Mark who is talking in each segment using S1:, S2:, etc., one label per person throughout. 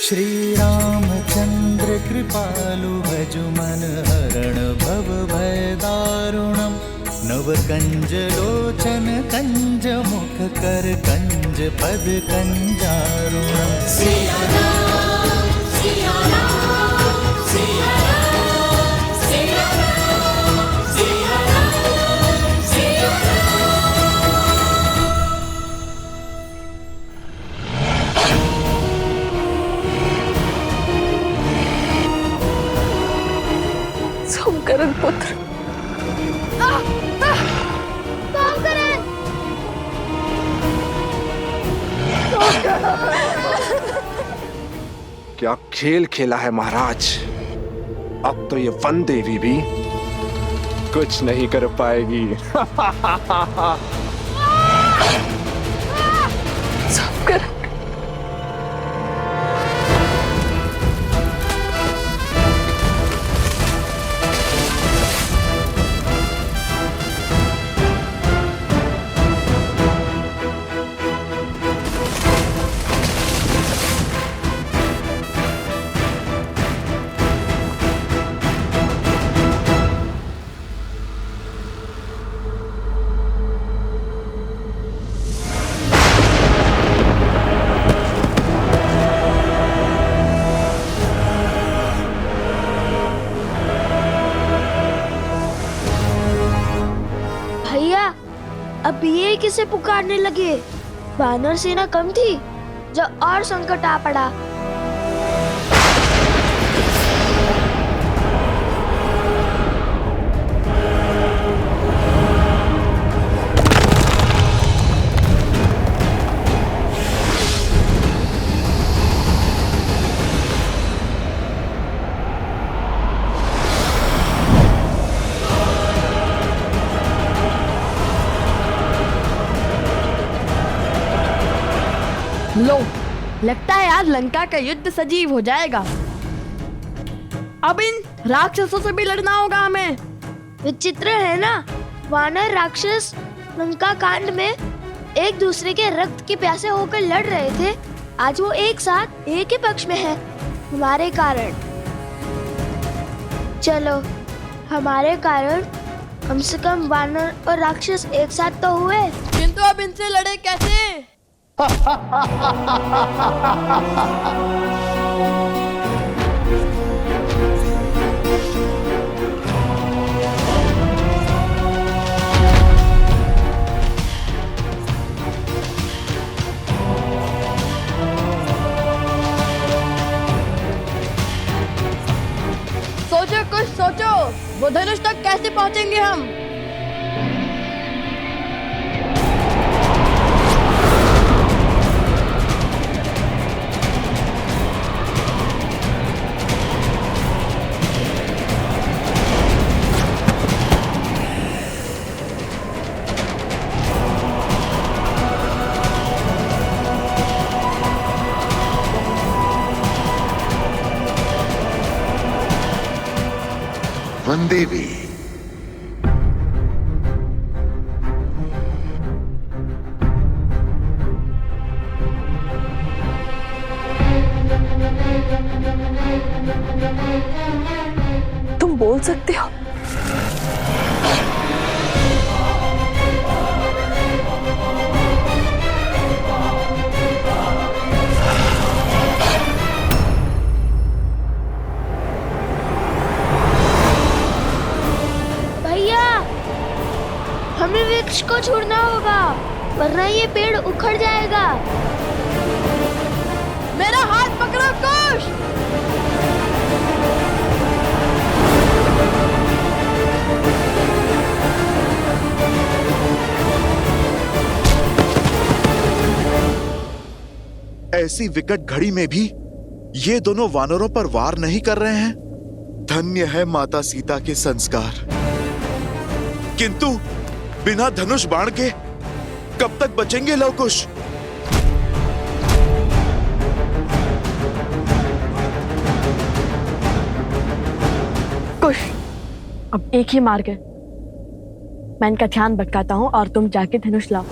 S1: श्री रामचंद्र कृपालु भजु मन हरण भव भय दारुणम। नव कंज लोचन कंज मुख कर कंज पद कंजारुणम।
S2: सिया राम सिया राम सिया राम सिया राम सिया राम सिया
S3: राम। सोमकरण पुत्र,
S4: क्या खेल खेला है महाराज। अब तो ये वन देवी भी कुछ नहीं कर पाएगी।
S3: सोमकरण,
S5: अब ये किसे पुकारने लगे? वानर सेना कम थी, जब और संकट आ पड़ा।
S3: लो, लगता है आज लंका का युद्ध सजीव हो जाएगा। अब इन राक्षसों से भी लड़ना होगा हमें।
S5: विचित्र है ना, वानर राक्षस लंका कांड में एक दूसरे के रक्त के प्यासे होकर लड़ रहे थे। आज वो एक साथ एक ही पक्ष में है, हमारे कारण। चलो, हमारे कारण कम से कम वानर और राक्षस एक साथ तो हुए।
S3: किंतु अब इनसे लड़े कैसे? सोचो, कुछ सोचो। वो धनुष तक कैसे पहुंचेंगे हम?
S6: वन देवी,
S3: तुम बोल सकते हो?
S5: हमें वृक्ष को छोड़ना होगा, वरना ये पेड़ उखड़ जाएगा।
S3: मेरा हाथ पकड़ो कुश।
S6: ऐसी विकट घड़ी में भी ये दोनों वानरों पर वार नहीं कर रहे हैं। धन्य है माता सीता के संस्कार। किंतु बिना धनुष बाण के कब तक बचेंगे लवकुश?
S3: कुश, अब एक ही मार्ग है। मैं इनका ध्यान भटकाता हूँ और तुम जाके धनुष लाओ।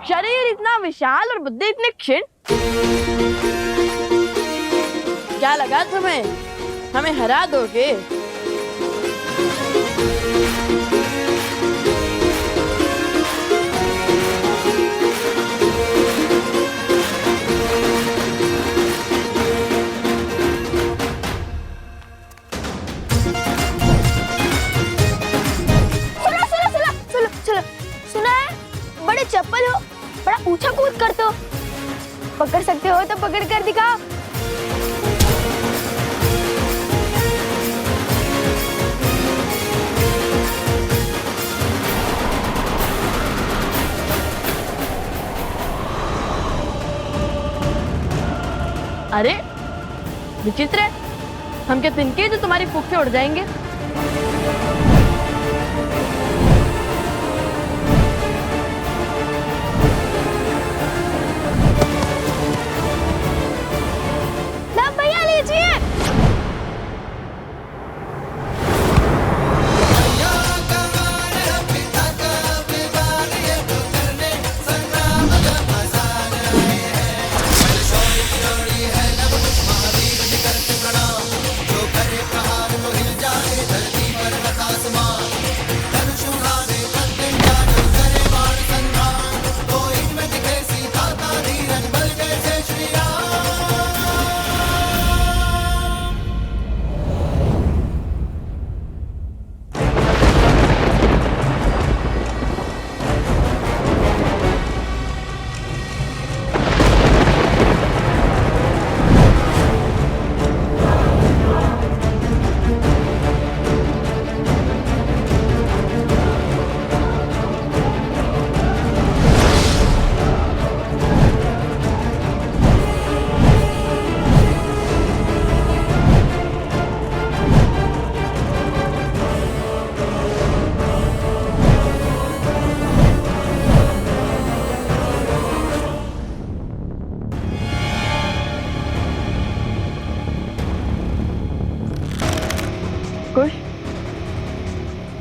S3: शरीर इतना विशाल और बुद्धि इतनी क्षीण। क्या लगा तुम्हें हमें हरा दोगे?
S5: सुना है? बड़े चप्पल हो, बड़ा ऊंचा कूद करते हो। पकड़ सकते हो तो पकड़ कर दिखाओ।
S3: अरे विचित्र है, हम क्या तिनके जो तुम्हारी फूंक से उड़ जाएंगे?
S5: ना भैया लीजिए।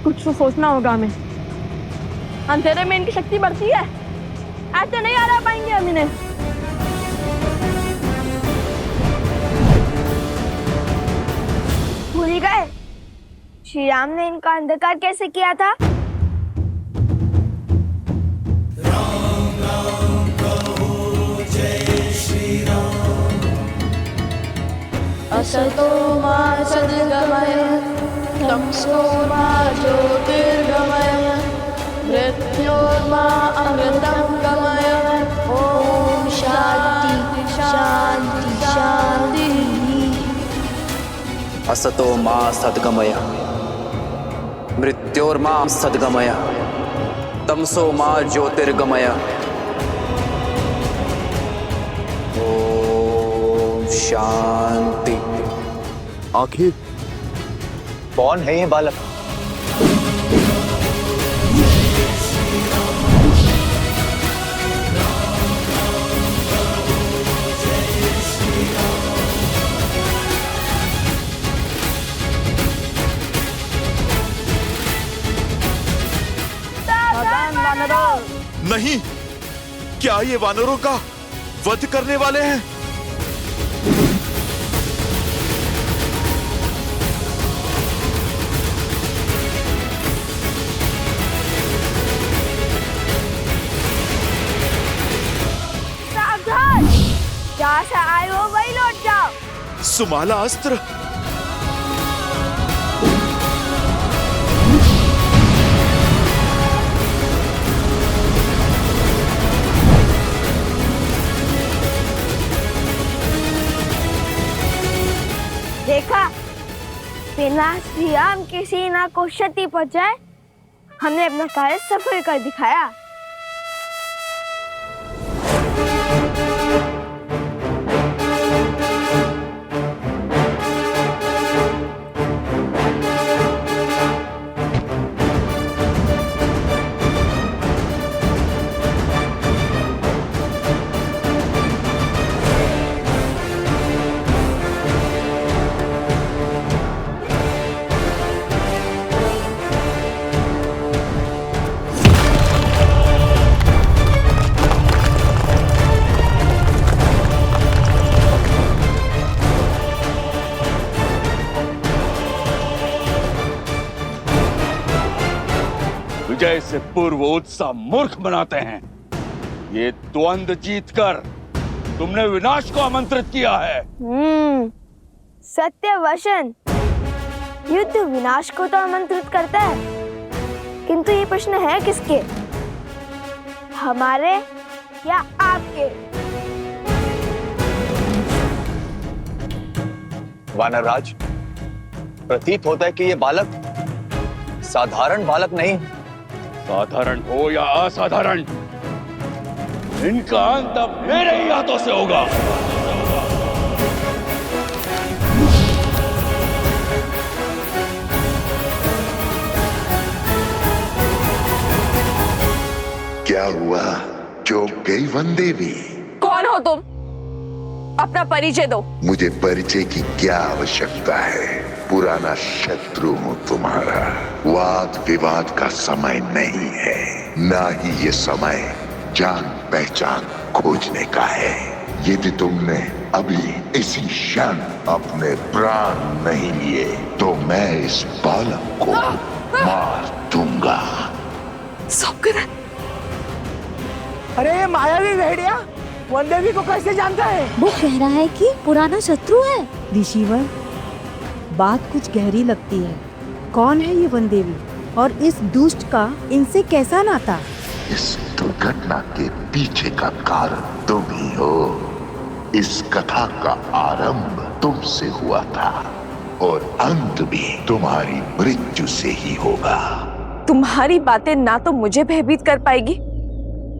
S3: कुछ तो सोचना होगा हमें। अंधेरे में इनकी शक्ति बढ़ती है, ऐसे नहीं हरा पाएंगे हम इन्हें।
S5: भूल गए श्री राम ने इनका अंधकार कैसे किया था?
S3: असतो मा सद्गमय तमसो मा ज्योतिर्गमय मृत्योर्मा अमृतं गमय। ओम शांति शांति शांति।
S7: असतो मा सद्गमय मृत्योर्मा सद्गमय तमसो मा ज्योतिर्गमय। ओम शांति।
S4: आखिर कौन है ये बालक?
S6: नहीं, क्या ये वानरों का वध करने वाले हैं?
S5: सावधान, जहाँ से आए हो वही लौट जाओ।
S6: सुमाला अस्त्र।
S5: देखा, बिना श्री राम की सेना को क्षति पहुंचाए हमने अपना कार्य सफल कर दिखाया।
S8: कैसे पूर्व उत्साह मूर्ख बनाते हैं। ये द्वंद्व जीतकर तुमने विनाश को आमंत्रित किया है।
S5: सत्य वचन। युद्ध विनाश को तो आमंत्रित करता है, किंतु ये प्रश्न है किसके, हमारे या आपके?
S7: वानरराज, प्रतीत होता है कि ये बालक साधारण बालक नहीं।
S8: साधारण हो या असाधारण, इनका अंत अब मेरे ही हाथों से होगा।
S9: क्या हुआ? चौंक गई वनदेवी?
S10: कौन हो तुम? अपना परिचय दो।
S9: मुझे परिचय की क्या आवश्यकता है? पुराना शत्रु हूं तुम्हारा। वाद विवाद का समय नहीं है, ना ही ये समय जान पहचान खोजने का है। यदि तुमने अभी इसी क्षण अपने प्राण नहीं लिए तो मैं इस बालक को मार दूंगा।
S10: सौकरन,
S11: अरे मायावी भेड़िया वनदेवी को कैसे जानता है?
S12: वो कह रहा है कि पुराना शत्रु है।
S13: ऋषिवर, बात कुछ गहरी लगती है। कौन है ये वनदेवी और इस दुष्ट का इनसे कैसा नाता?
S9: इस दुर्घटना के पीछे का कारण तुम ही हो। इस कथा का आरंभ तुमसे हुआ था और अंत भी तुम्हारी मृत्यु से ही होगा।
S10: तुम्हारी बातें ना तो मुझे भयभीत कर पाएगी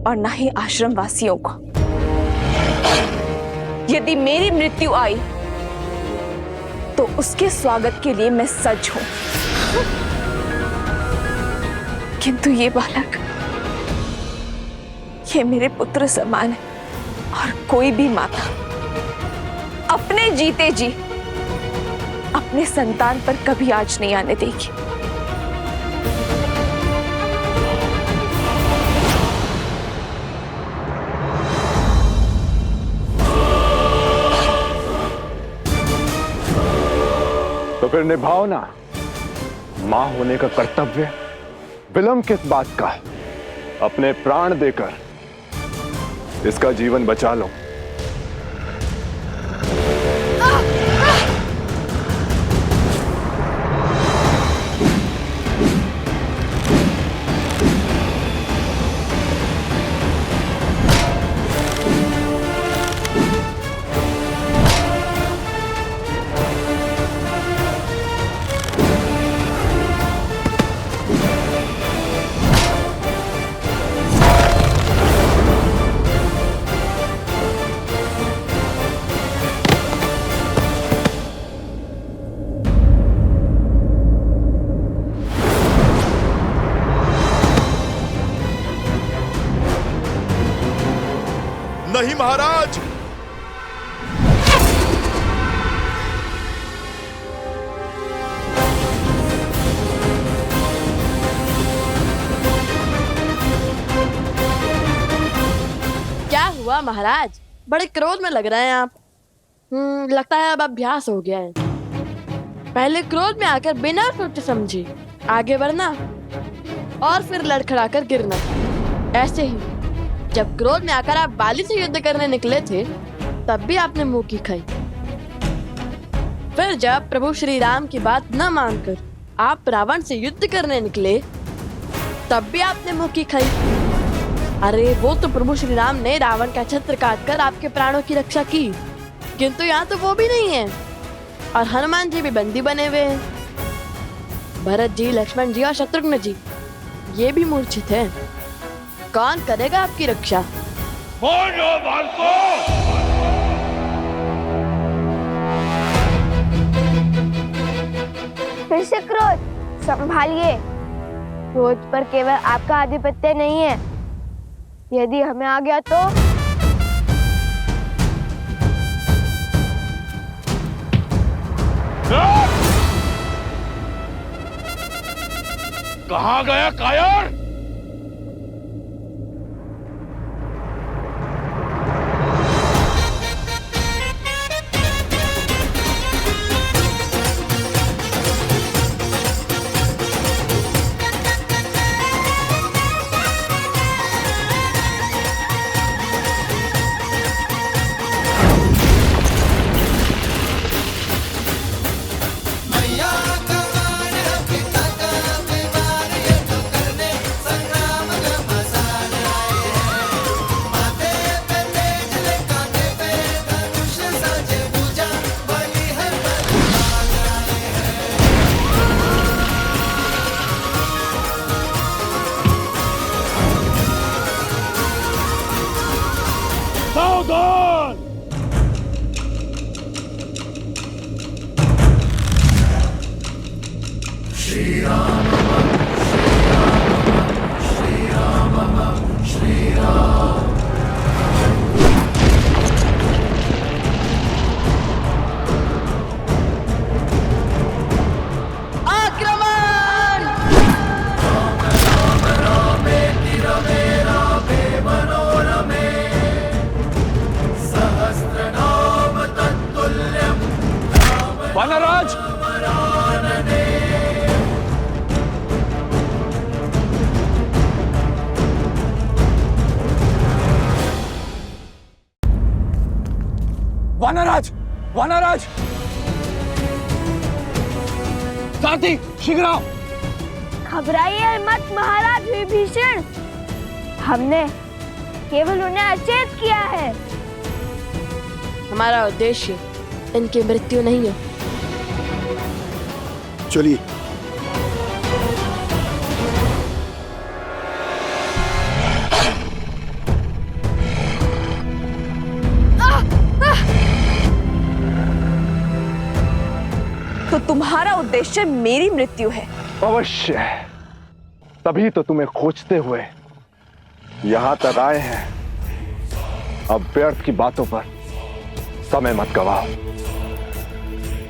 S10: और ना ही आश्रम वासियों को। यदि मेरी मृत्यु आई तो उसके स्वागत के लिए मैं सज्ज हूं, किंतु ये बालक, ये मेरे पुत्र समान है और कोई भी माता अपने जीते जी अपने संतान पर कभी आँच नहीं आने देगी।
S4: तो फिर निभाओ ना मां होने का कर्तव्य। विलंब किस बात का? अपने प्राण देकर इसका जीवन बचा लो।
S6: नहीं महाराज,
S3: क्या हुआ महाराज? बड़े क्रोध में लग रहे हैं आप। लगता है अब अभ्यास हो गया है। पहले क्रोध में आकर बिना सोचे समझे आगे बढ़ना और फिर लड़खड़ाकर गिरना। ऐसे ही जब क्रोध में आकर आप बाली से युद्ध करने निकले थे तब भी आपने मुंह की खाई। फिर जब प्रभु श्री राम की बात न मानकर आप रावण से युद्ध करने निकले तब भी आपने मुंह की खाई। अरे वो तो प्रभु श्री राम ने रावण का छत्र काटकर आपके प्राणों की रक्षा की, किंतु यहाँ तो वो भी नहीं है और हनुमान जी भी बंदी बने हुए हैं। भरत जी, लक्ष्मण जी और शत्रुघ्न जी ये भी मूर्छित हैं। कौन करेगा आपकी रक्षा?
S5: फिर से क्रोध संभालिए। क्रोध पर केवल आपका आधिपत्य नहीं है, यदि हमें आ गया तो
S8: कहाँ गया कायर? आक्रमण! वानरराज! वानरराज! वानरराज! सारथी, शीघ्र आओ!
S5: घबराइए मत महाराज विभीषण, हमने केवल उन्हें अचेत किया है।
S3: हमारा उद्देश्य इनकी मृत्यु नहीं है।
S6: चलिए।
S10: तो तुम्हारा उद्देश्य मेरी मृत्यु है?
S4: अवश्य, तभी तो तुम्हें खोजते हुए यहां तक आए हैं। अब व्यर्थ की बातों पर समय मत गवाओ,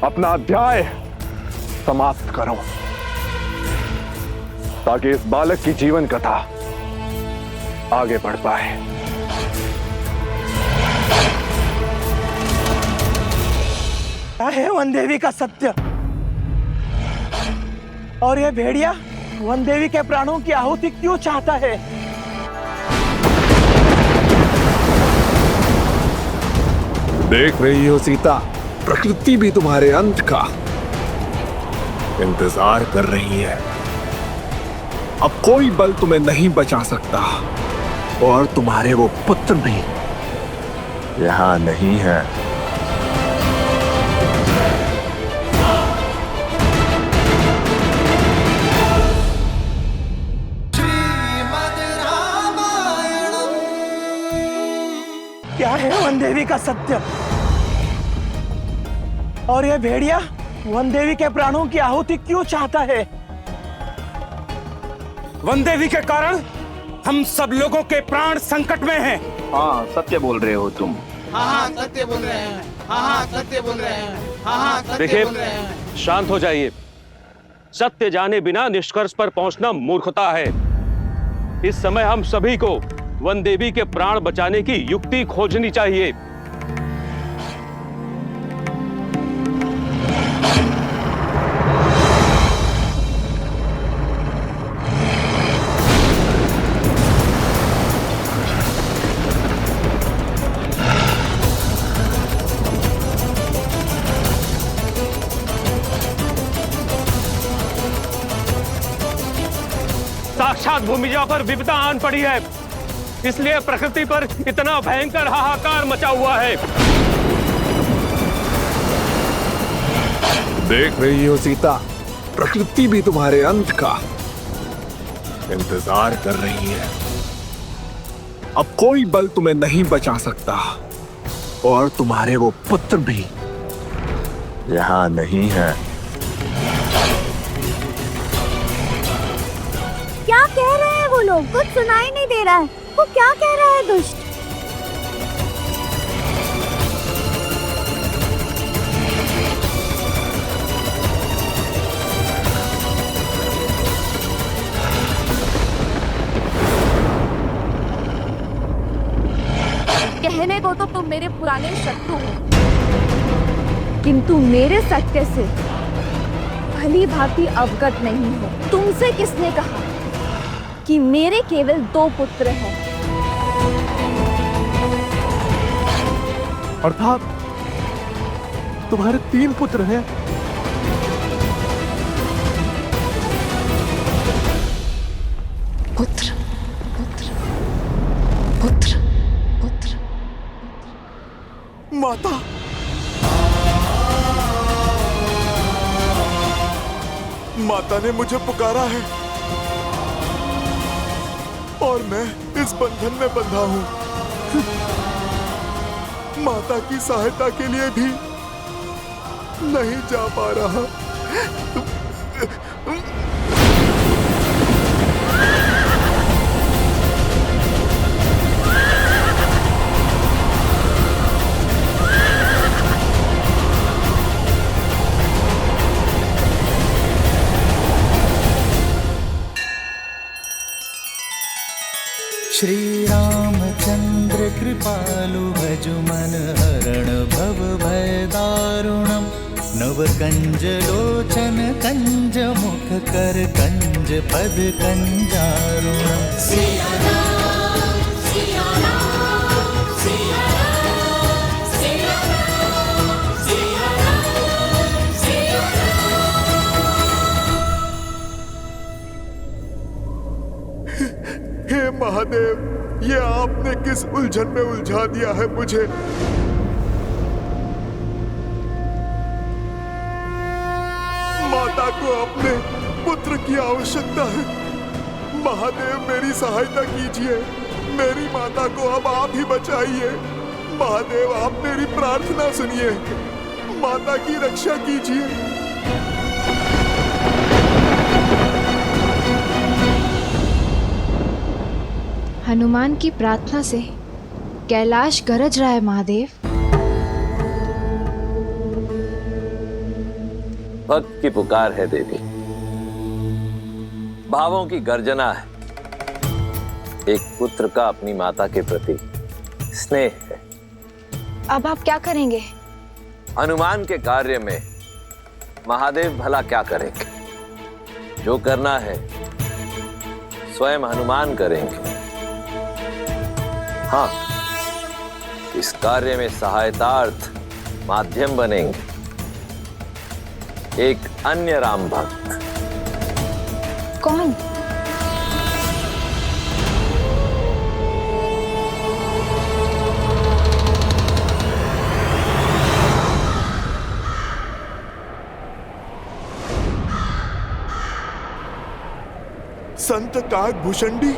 S4: अपना अध्याय समाप्त करो ताकि इस बालक की जीवन कथा आगे बढ़ पाए।
S11: क्या है वन देवी का सत्य? और ये भेड़िया वन देवी के प्राणों की आहुति क्यों चाहता है?
S14: देख रही हो सीता, प्रकृति भी तुम्हारे अंत का इंतजार कर रही है। अब कोई बल तुम्हें नहीं बचा सकता और तुम्हारे वो पुत्र भी यहां नहीं है।
S11: क्या है वन देवी का सत्य? और ये भेड़िया वन देवी के प्राणों की आहुति क्यों चाहता है?
S15: वन देवी के कारण हम सब लोगों के प्राण संकट में हैं।
S7: हाँ, सत्य बोल रहे हो तुम।
S2: हाँ सत्य बोल रहे हैं। हाँ सत्य बोल रहे हैं। हाँ सत्य बोल रहे हैं।
S16: देखिए, शांत हो जाइए। सत्य जाने बिना निष्कर्ष पर पहुंचना मूर्खता है। इस समय हम सभी को वन देवी के प्राण बचाने की युक्ति खोजनी चाहिए। साक्षात भूमिजा पर विपदा आन पड़ी है, इसलिए प्रकृति पर इतना भयंकर हाहाकार मचा हुआ है।
S14: देख रही हो सीता, प्रकृति भी तुम्हारे अंत का इंतजार कर रही है। अब कोई बल तुम्हें नहीं बचा सकता और तुम्हारे वो पुत्र भी यहां नहीं है।
S12: क्या कह रहे हैं वो लोग? कुछ सुनाई नहीं दे रहा है। वो क्या कह रहा है दुष्ट?
S10: कहने को तो तुम मेरे पुराने शत्रु हो, किंतु मेरे सत्य से भली भांति अवगत नहीं हो। तुमसे किसने कहा कि मेरे केवल 2 पुत्र हैं?
S14: अर्थात तुम्हारे 3 पुत्र हैं।
S10: पुत्र पुत्र पुत्र पुत्र।
S6: माता, माता ने मुझे पुकारा है और मैं इस बंधन में बंधा हूं। माता की सहायता के लिए भी नहीं जा पा रहा।
S1: श्री रामचंद्र कृपालु भजु मन हरण भव भय दारुणम नव कंज लोचन कंज मुख कर कंज पद कंजारुणम।
S6: हे महादेव, ये आपने किस उलझन में उलझा दिया है मुझे। माता को अपने पुत्र की आवश्यकता है। महादेव मेरी सहायता कीजिए, मेरी माता को अब आप ही बचाइए। महादेव आप मेरी प्रार्थना सुनिए, माता की रक्षा कीजिए।
S17: हनुमान की प्रार्थना से कैलाश गरज रहा है महादेव।
S18: भक्त की पुकार है देवी, भावों की गर्जना है। एक पुत्र का अपनी माता के प्रति स्नेह है।
S17: अब आप क्या करेंगे?
S18: हनुमान के कार्य में महादेव भला क्या करेंगे? जो करना है स्वयं हनुमान करेंगे। हाँ, इस कार्य में सहायतार्थ माध्यम बनेंगे एक अन्य राम भक्त।
S17: कौन?
S6: संत काकभूषणी।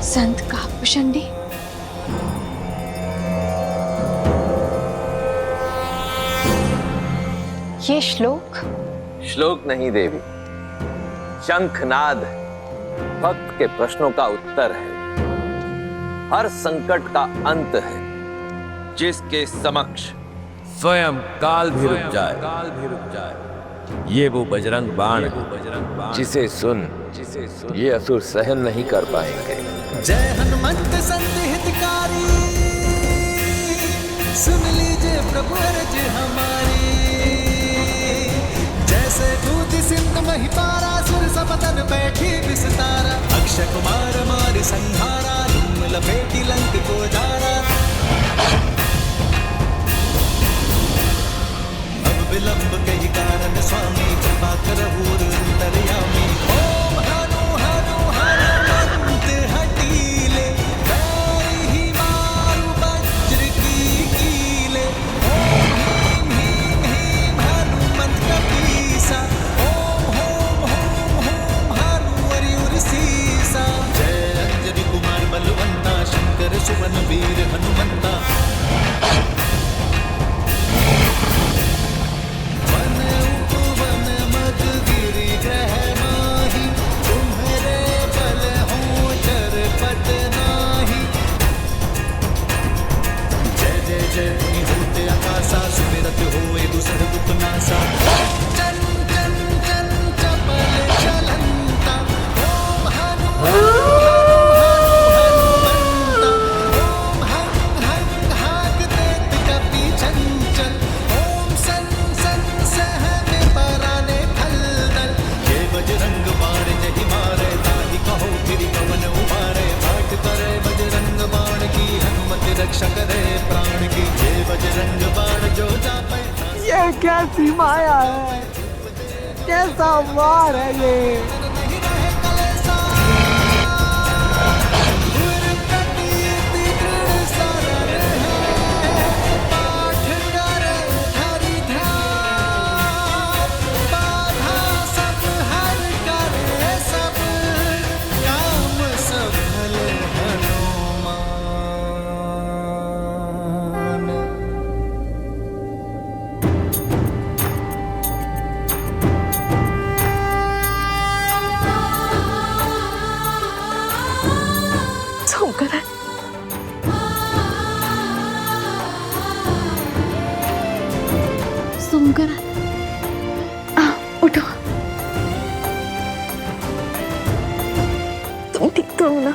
S17: संत काकभूषणी। ये श्लोक
S18: नहीं देवी, शंखनाद भक्त के प्रश्नों का उत्तर है। हर संकट का अंत है, जिसके समक्ष स्वयं काल भी रुक जाए। ये वो बजरंग बाण है, जिसे सुन ये असुर सहन नहीं कर पाएंगे।
S1: जय हनुमंत संत हितकारी, सुन लीजिए प्रभु अर्ज हमारी। जैसे दूध सिंधु महिपारा, सुर सपतन बैठी विस्तारा। अक्षय कुमार मार संहारा, धूम लपेटी लंक को जारा। अब विलंब कई कारण स्वामी, कृपा करहु अंतर्यामी। ओम हनु हनु हनुमंत हटीले, बैरी मारु वज्र की कीले। ओम ह्रीं ह्रीं हनुमंत कपीसा, ओम होम होम होम हनु हरिउर सीसा। जय अंजनी कुमार बलवंता, शंकर सुवन वीर हनुमंता। वन उपवन मद गिरि ग्रह
S11: ये कैसी माया है, कैसा वार है ये।
S17: सुमकर, उठो।
S10: तुम ठीक तो हो ना?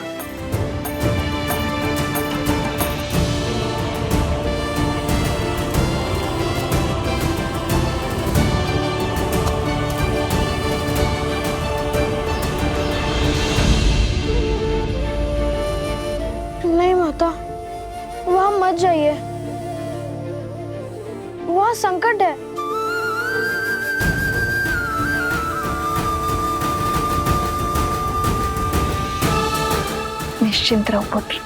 S5: नहीं माता, वहां मत जाइए, वहां संकट है।
S10: निश्चिंत रहो पुत्र,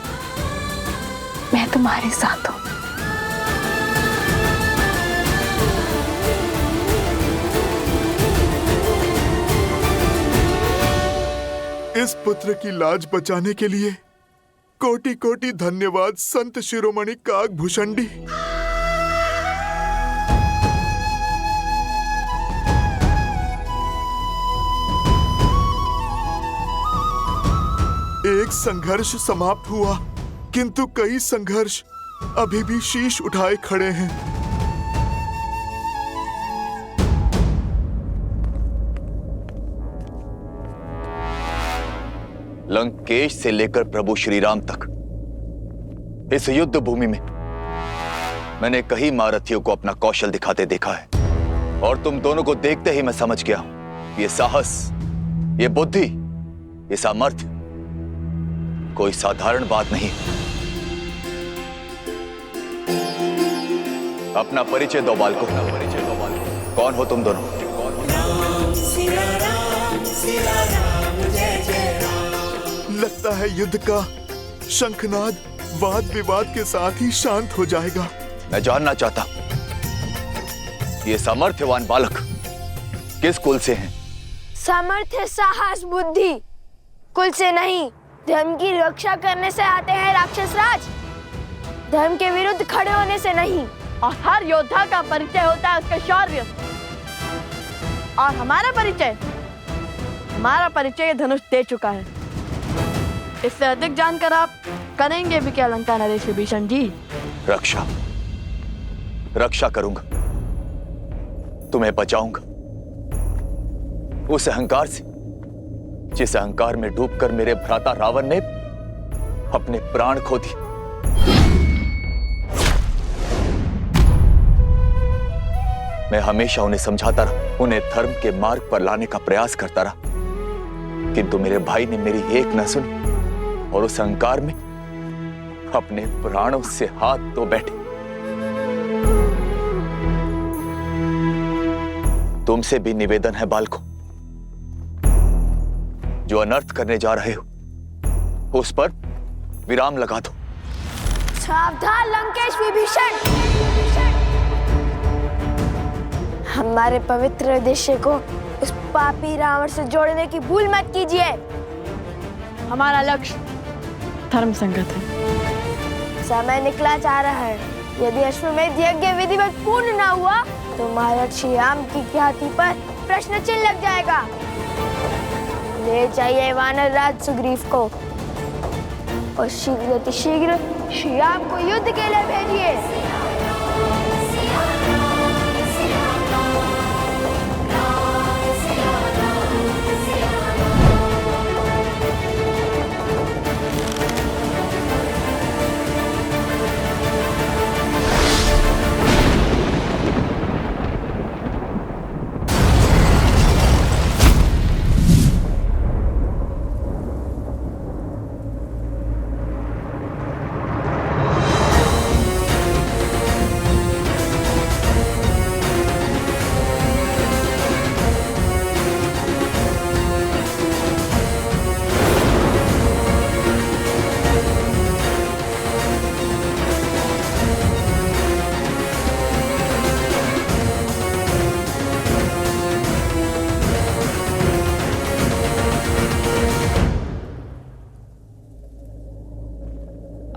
S10: मैं तुम्हारे साथ हूं।
S6: इस पुत्र की लाज बचाने के लिए कोटि कोटि धन्यवाद संत शिरोमणि काकभूषणी। एक संघर्ष समाप्त हुआ, किंतु कई संघर्ष अभी भी शीश उठाए खड़े हैं।
S7: लंकेश से लेकर प्रभु श्री राम तक इस युद्ध भूमि में मैंने कई महारथियों को अपना कौशल दिखाते देखा है, और तुम दोनों को देखते ही मैं समझ गया हूं, ये साहस, ये बुद्धि, ये सामर्थ्य कोई साधारण बात नहीं। अपना परिचय दो बालको, कौन हो तुम दोनों?
S6: लगता है युद्ध का शंखनाद वाद विवाद के साथ ही शांत हो जाएगा।
S7: मैं जानना चाहता ये सामर्थ्यवान बालक किस कुल से हैं?
S5: सामर्थ्य, साहस, बुद्धि कुल से नहीं, धर्म की रक्षा करने से आते हैं राक्षस राज। धर्म के विरुद्ध खड़े होने से नहीं।
S3: और हर योद्धा का परिचय होता है उसका शौर्य। और हमारा परिचय धनुष दे चुका है। इससे अधिक जानकर आप करेंगे भी क्या लंका नरेश विभीषण जी?
S7: रक्षा करूंगा, तुम्हें बचाऊंगा उस अहंकार से जिस अहंकार में डूबकर मेरे भ्राता रावण ने अपने प्राण खो दिए। मैं हमेशा उन्हें समझाता रहा, उन्हें धर्म के मार्ग पर लाने का प्रयास करता रहा, किंतु मेरे भाई ने मेरी एक न सुनी और उस अहंकार में अपने प्राणों से हाथ धो बैठे। तुमसे भी निवेदन है बालकों, जो अनर्थ करने जा रहे हो उस पर विराम लगा दो।
S5: सावधान लंकेश विभीषण, हमारे पवित्र उद्देश्य को उस पापी रावण से जोड़ने की भूल मत कीजिए।
S3: हमारा लक्ष्य धर्म संगत है।
S5: समय निकला जा रहा है, यदि अश्वमेध यज्ञ विधिवत पूर्ण न हुआ तो महर्षि राम की ख्याति पर प्रश्न चिन्ह लग जाएगा। ले जाइए वानर राज सुग्रीव को और शीघ्र श्री राम को युद्ध के लिए भेजिए।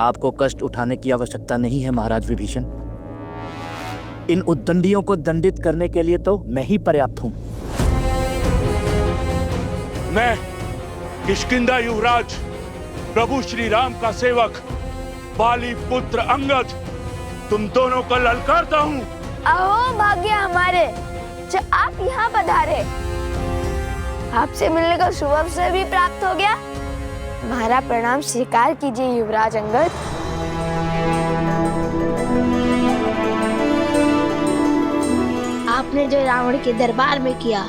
S11: आपको कष्ट उठाने की आवश्यकता नहीं है महाराज विभीषण। इन उद्दंडियों को दंडित करने के लिए तो मैं ही पर्याप्त हूं।
S8: मैं किष्किंधा युवराज प्रभु श्री राम का सेवक बाली पुत्र अंगद तुम दोनों को ललकारता हूँ।
S5: अहो भाग्य हमारे जो आप यहाँ पधारे। आपसे मिलने का शुभ अवसर भी प्राप्त हो गया। हमारा प्रणाम स्वीकार कीजिए युवराज अंगद। आपने जो रावण के दरबार में किया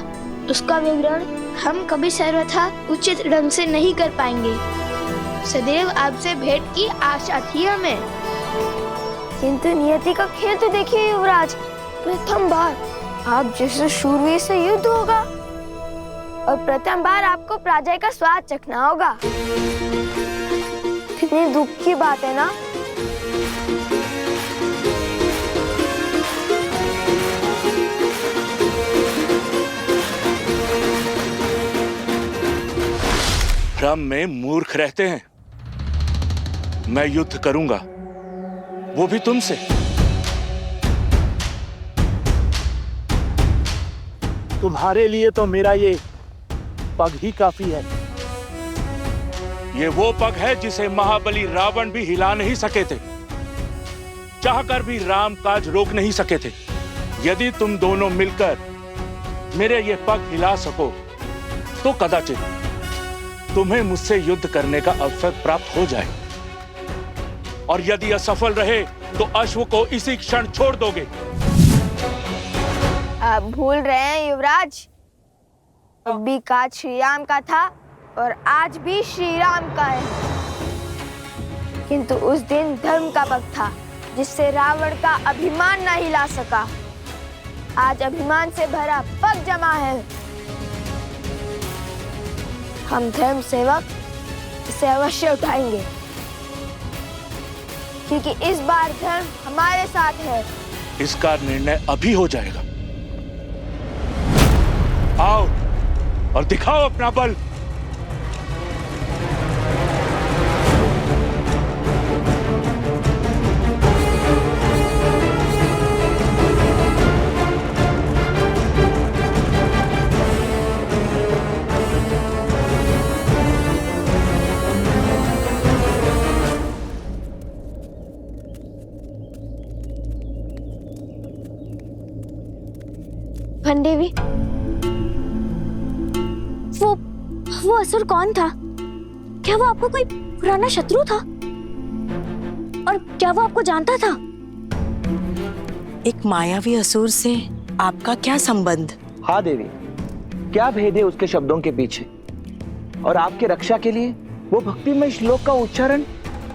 S5: उसका विवरण हम कभी सर्वथा उचित ढंग से नहीं कर पाएंगे। सदैव आपसे भेंट की आशा थी हमें, किंतु नियति का खेल तो देखिए युवराज। प्रथम बार आप जैसे शूरवीर से युद्ध होगा और प्रथम बार आपको पराजय का स्वाद चखना होगा। कितनी दुख की बात है ना।
S8: भ्रम में मूर्ख रहते हैं। मैं युद्ध करूंगा, वो भी तुमसे।
S11: तुम्हारे लिए तो मेरा ये पग ही काफी है।
S8: ये वो पग है जिसे महाबली रावण भी हिला नहीं सके थे, चाहकर भी राम काज रोक नहीं सके थे। यदि तुम दोनों मिलकर मेरे ये पग हिला सको तो कदाचित तुम्हें मुझसे युद्ध करने का अवसर प्राप्त हो जाए, और यदि असफल रहे तो अश्व को इसी क्षण छोड़ दोगे।
S5: आप भूल रहे हैं युवराज, अब भी काज श्री राम का था और आज भी श्री राम का है। किंतु उस दिन धर्म का पक्ष था जिससे रावण का अभिमान न हिला सका। आज अभिमान से भरा पग जमा है। हम धर्म सेवक इसे अवश्य उठाएंगे, क्योंकि इस बार धर्म हमारे साथ है।
S8: इसका निर्णय अभी हो जाएगा। आओ और दिखाओ अपना बल।
S5: देवी, वो असुर कौन था? क्या वो आपको कोई पुराना शत्रु था? और क्या वो आपको जानता था?
S19: एक मायावी असुर से आपका क्या संबंध?
S11: हाँ देवी, क्या भेद है उसके शब्दों के पीछे? और आपके रक्षा के लिए वो भक्तिमय श्लोक का उच्चारण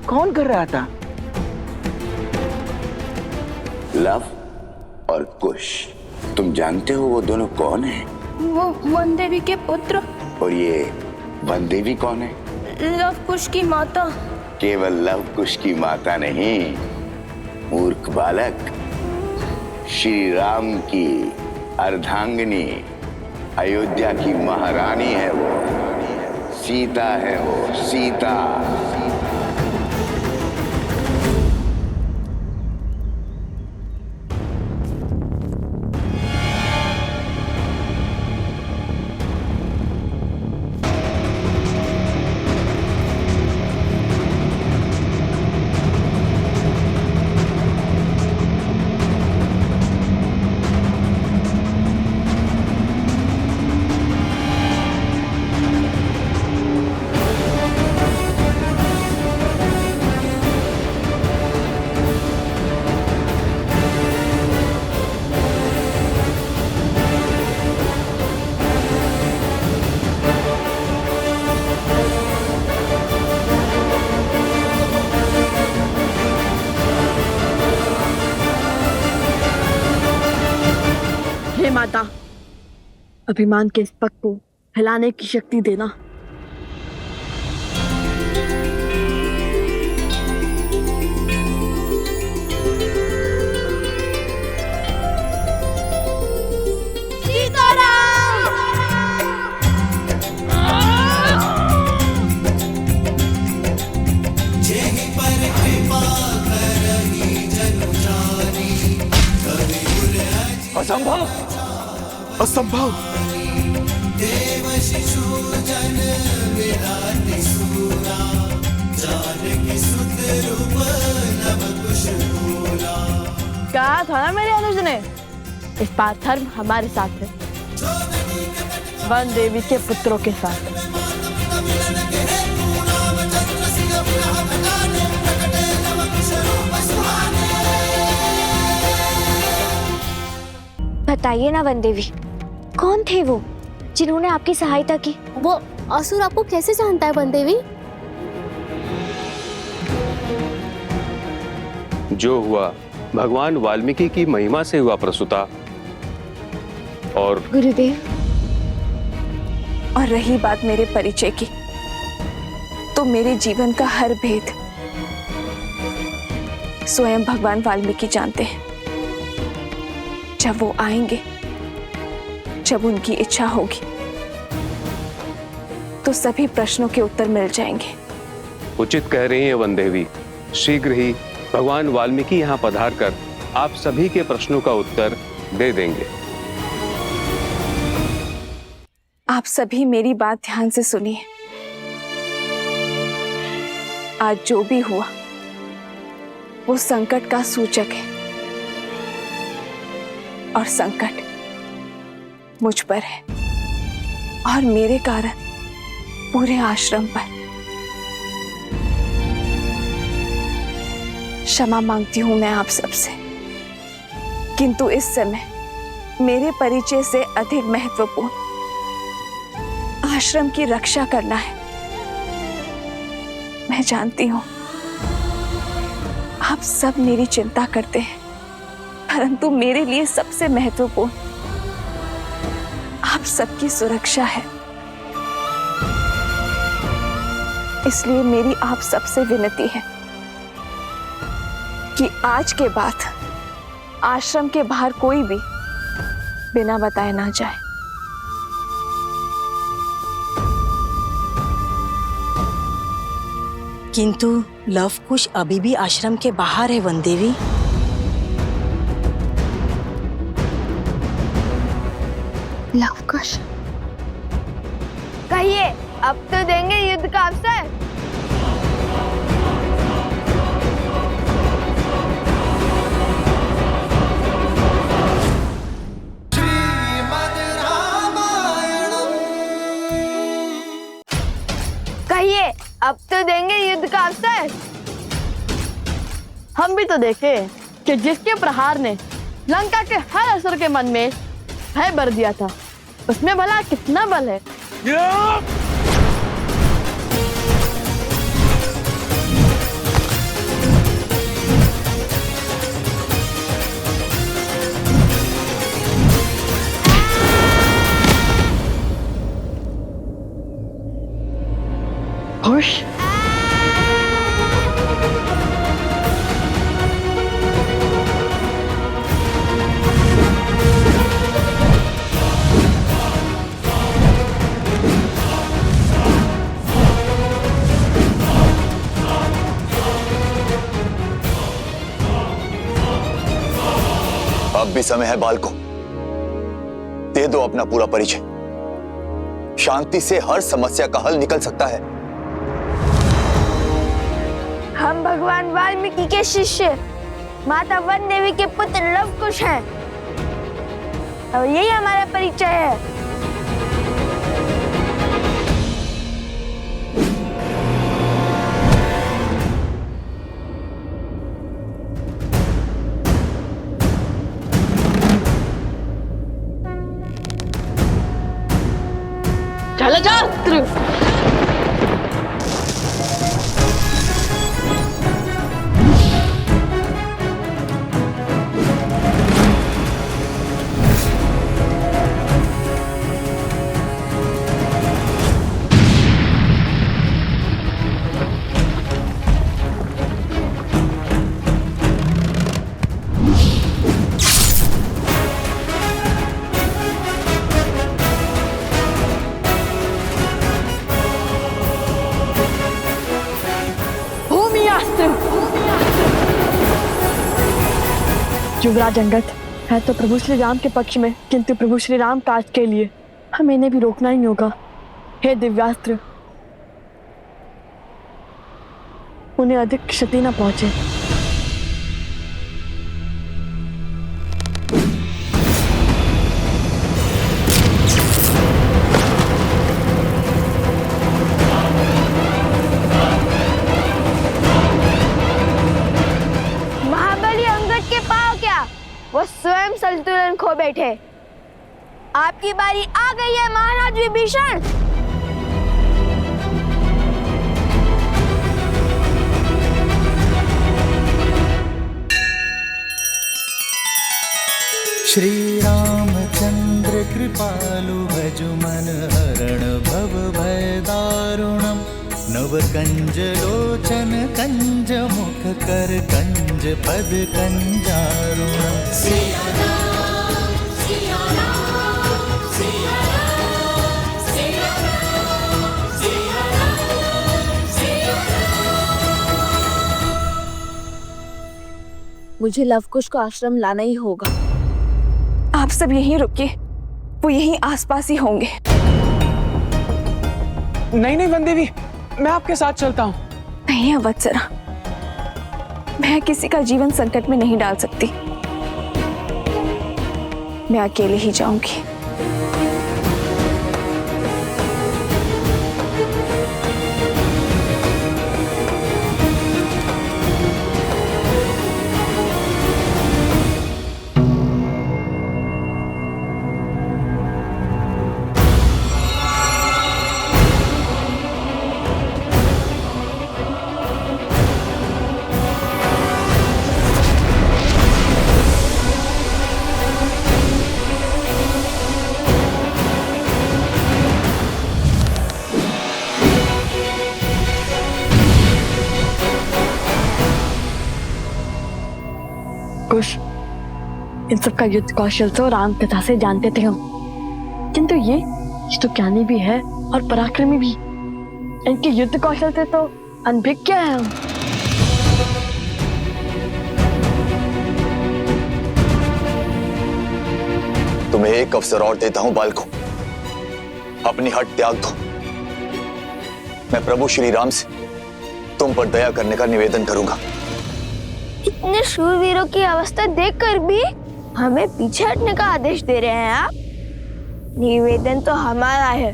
S11: कौन कर रहा था?
S20: लव और कुश, तुम जानते हो वो दोनों कौन हैं?
S21: वो वन देवी के पुत्र।
S20: और ये वन देवी कौन है?
S21: लव कुश की माता।
S20: केवल लव कुश की माता नहीं, मूर्ख बालक, श्री राम की अर्धांगिनी, अयोध्या की महारानी है वो, सीता है वो, सीता।
S3: माता, अभिमान के इस पग को हिलाने की शक्ति देना।
S1: जेहि पर
S6: असंभव, असंभव।
S3: कहा था ना मेरे अनुज ने, इस बार धर्म हमारे साथ है, वन देवी के पुत्रों के साथ।
S12: बताइए ना वन देवी, कौन थे वो जिन्होंने आपकी सहायता की?
S5: वो असुर आपको कैसे जानता है वन देवी?
S16: जो हुआ भगवान वाल्मीकि की महिमा से हुआ प्रसूता। और
S10: गुरुदेव, और रही बात मेरे परिचय की, तो मेरे जीवन का हर भेद स्वयं भगवान वाल्मीकि जानते हैं। जब वो आएंगे, जब उनकी इच्छा होगी, तो सभी प्रश्नों के उत्तर मिल जाएंगे।
S16: उचित कह रही हैं वन देवी। शीघ्र ही भगवान वाल्मीकि यहाँ पधार कर आप सभी के प्रश्नों का उत्तर दे देंगे।
S10: आप सभी मेरी बात ध्यान से सुनिए। आज जो भी हुआ वो संकट का सूचक है, और संकट मुझ पर है और मेरे कारण पूरे आश्रम पर। क्षमा मांगती हूं मैं आप सबसे, किंतु इस समय मेरे परिचय से अधिक महत्वपूर्ण आश्रम की रक्षा करना है। मैं जानती हूं आप सब मेरी चिंता करते हैं, परंतु मेरे लिए सबसे महत्वपूर्ण आप सबकी सुरक्षा है। इसलिए मेरी आप सबसे विनती है कि आज के बाद आश्रम के बाहर कोई भी बिना बताए ना जाए।
S19: किंतु लवकुश अभी भी आश्रम के बाहर है वन देवी।
S5: लवकुश, कहिए अब तो देंगे युद्ध का अवसर। कहिए अब तो देंगे युद्ध का अवसर।
S3: हम भी तो देखे कि जिसके प्रहार ने लंका के हर असुर के मन में भय भर दिया था, उसमें भला कितना बल है। खुश
S7: अब भी समय है बालकों, दे दो अपना पूरा परिचय। शांति से हर समस्या का हल निकल सकता है।
S5: हम भगवान वाल्मीकि के शिष्य माता वन देवी के पुत्र लवकुश हैं, और यही हमारा परिचय है।
S3: चलो जाओ। युवराज अंगद, है तो प्रभु श्री राम के पक्ष में, किंतु प्रभु श्री राम काज के लिए हमें इन्हें भी रोकना ही होगा। हे दिव्यास्त्र, उन्हें अधिक क्षति न पहुंचे।
S5: महाबली अंगद के पांव क्या, वो स्वयं संतुलन खो बैठे। आपकी बारी आ गई है महाराज विभीषण।
S1: श्री रामचंद्र कृपालु भजु मन हरण भव भय दारुणम। नव कंज लोचन कंज मुख कर कंज पद कंजारुणम।
S10: मुझे लवकुश को आश्रम लाना ही होगा। आप सब यहीं रुकिए, वो यहीं आसपास ही होंगे।
S11: नहीं नहीं वनदेवी, मैं आपके साथ चलता हूँ।
S10: नहीं अवत्सरा, मैं किसी का जीवन संकट में नहीं डाल सकती। मैं अकेले ही जाऊंगी।
S3: कुश, इन सब का युद्ध कौशल तो राम कथा से जानते थे हम, किंतु ये तो ज्ञानी भी है और पराक्रमी भी। इनके युद्ध कौशल से तो अनभिज्ञ है हम।
S7: तुम्हें एक अवसर और देता हूं बालकों, अपनी हट त्याग दो। मैं प्रभु श्री राम से तुम पर दया करने का निवेदन करूंगा।
S5: इतने शूरवीरों की अवस्था देखकर भी हमें पीछे हटने का आदेश दे रहे हैं आप? निवेदन तो हमारा है।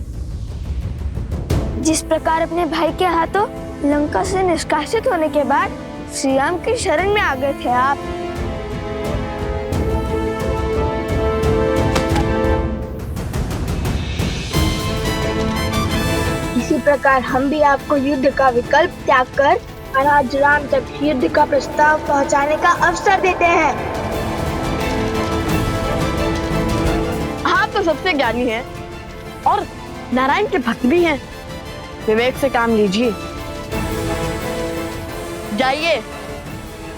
S5: जिस प्रकार अपने भाई के हाथों लंका से निष्कासित होने के बाद श्री राम की शरण में आ गए थे आप, इसी प्रकार हम भी आपको युद्ध का विकल्प त्याग कर महाराज राम तक युद्ध का प्रस्ताव पहुंचाने का अवसर देते हैं।
S3: आप तो सबसे ज्ञानी हैं और नारायण के भक्त भी हैं। विवेक से काम लीजिए। जाइए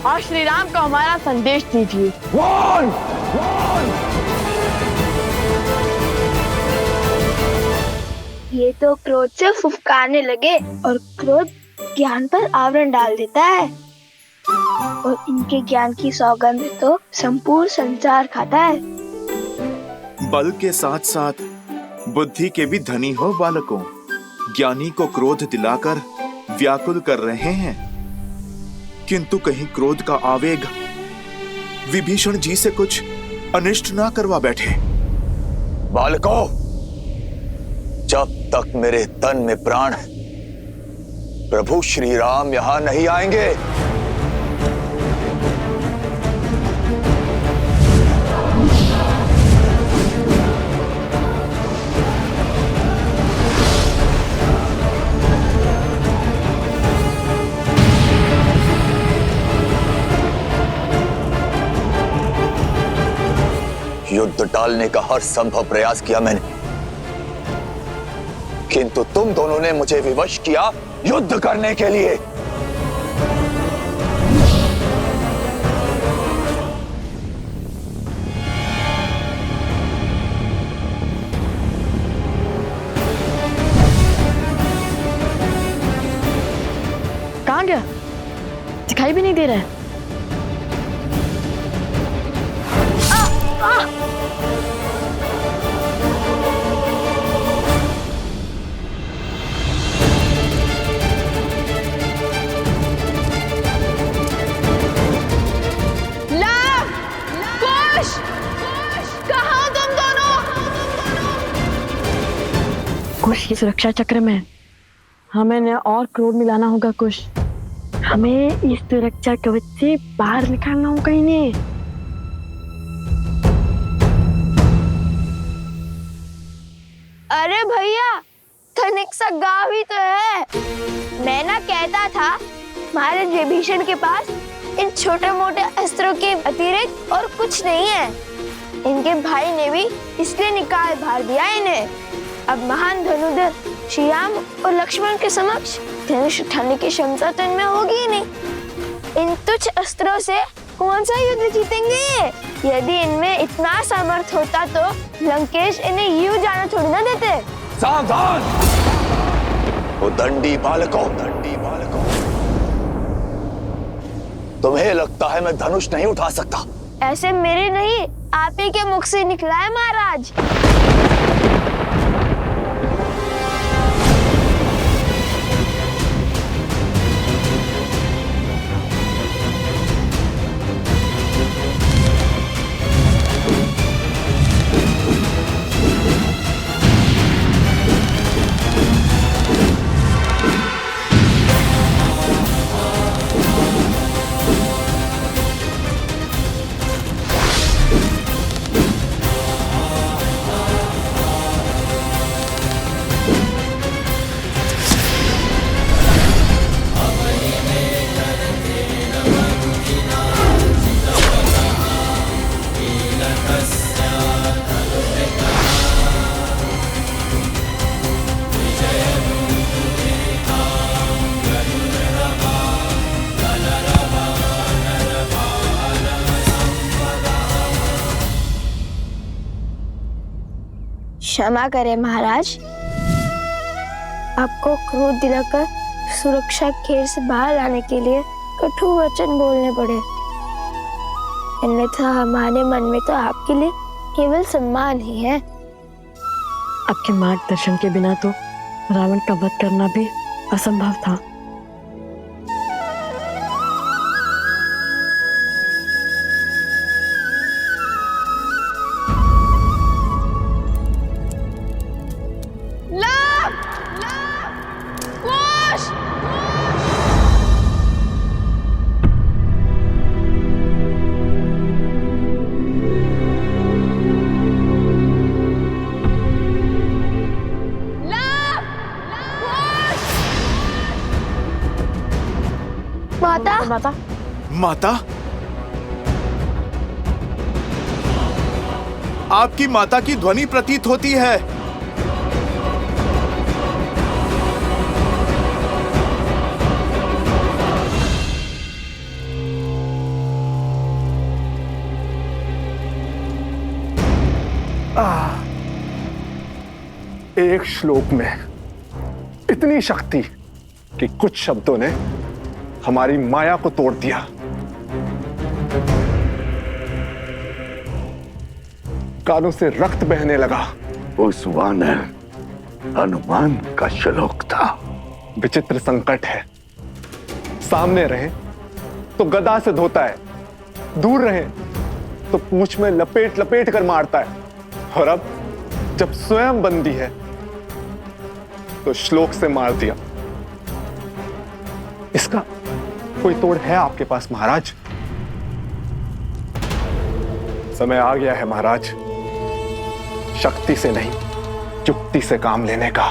S3: और श्री राम को हमारा संदेश दीजिए।
S5: ये तो क्रोध से फुफकारने लगे और क्रोध ज्ञान पर आवरण डाल देता है और इनके ज्ञान की सौगंध तो संपूर्ण संसार खाता है।
S6: बल के साथ साथ बुद्धि के भी धनी हो बालकों। ज्ञानी को क्रोध दिलाकर व्याकुल कर रहे हैं, किंतु कहीं क्रोध का आवेग विभीषण जी से कुछ अनिष्ट ना करवा बैठे।
S7: बालकों, जब तक मेरे तन में प्राण है, प्रभु श्री राम यहां नहीं आएंगे। युद्ध टालने का हर संभव प्रयास किया मैंने, किंतु तुम दोनों ने मुझे विवश किया युद्ध करने के लिए।
S3: कहाँ गया? दिखाई भी नहीं दे रहा है। कुश की सुरक्षा चक्र में हमें ने और क्रोध मिलाना होगा। कुश, हमें इस सुरक्षा कवच से बाहर निकालना होगा इन्हें।
S5: अरे भैया, धनिक सा गाँव ही तो है। मैं ना कहता था महाराज विभीषण के पास इन छोटे मोटे अस्त्रों के अतिरिक्त और कुछ नहीं है। इनके भाई ने भी इसलिए निकाल भार दिया इन्हें। अब महान धनुधर श्री राम और लक्ष्मण के समक्ष धनुष उठाने की क्षमता तो इनमें होगी ही नहीं। इन तुच्छ अस्त्रों से कौन सा युद्ध जीतेंगे? यदि इनमें इतना सामर्थ्य होता तो लंकेश इन्हें यूं जाना थोड़ी ना देते।
S7: सावधान! वो दंडी बालकों, तुम्हें लगता है मैं धनुष नहीं उठा सकता?
S5: ऐसे मेरे नहीं, आप ही के मुख से निकला है महाराज। क्षमा करें महाराज, आपको क्रोध दिलाकर सुरक्षा घेर से बाहर लाने के लिए कठोर वचन बोलने पड़े। अन्यथा हमारे मन में तो आपके लिए केवल सम्मान ही है।
S3: आपके मार्गदर्शन के बिना तो रावण का वध करना भी असंभव था।
S5: माता,
S6: माता? आपकी माता की ध्वनि प्रतीत होती है।
S4: एक श्लोक में इतनी शक्ति कि कुछ शब्दों ने हमारी माया को तोड़ दिया। कानों से रक्त बहने लगा।
S9: उस वानर हनुमान का श्लोक था।
S4: विचित्र संकट है। सामने रहे तो गदा से धोता है, दूर रहे तो पूंछ में लपेट लपेट कर मारता है, और अब जब स्वयं बंदी है तो श्लोक से मार दिया। इसका कोई तोड़ है आपके पास महाराज? समय आ गया है महाराज, शक्ति से नहीं युक्ति से काम लेने का,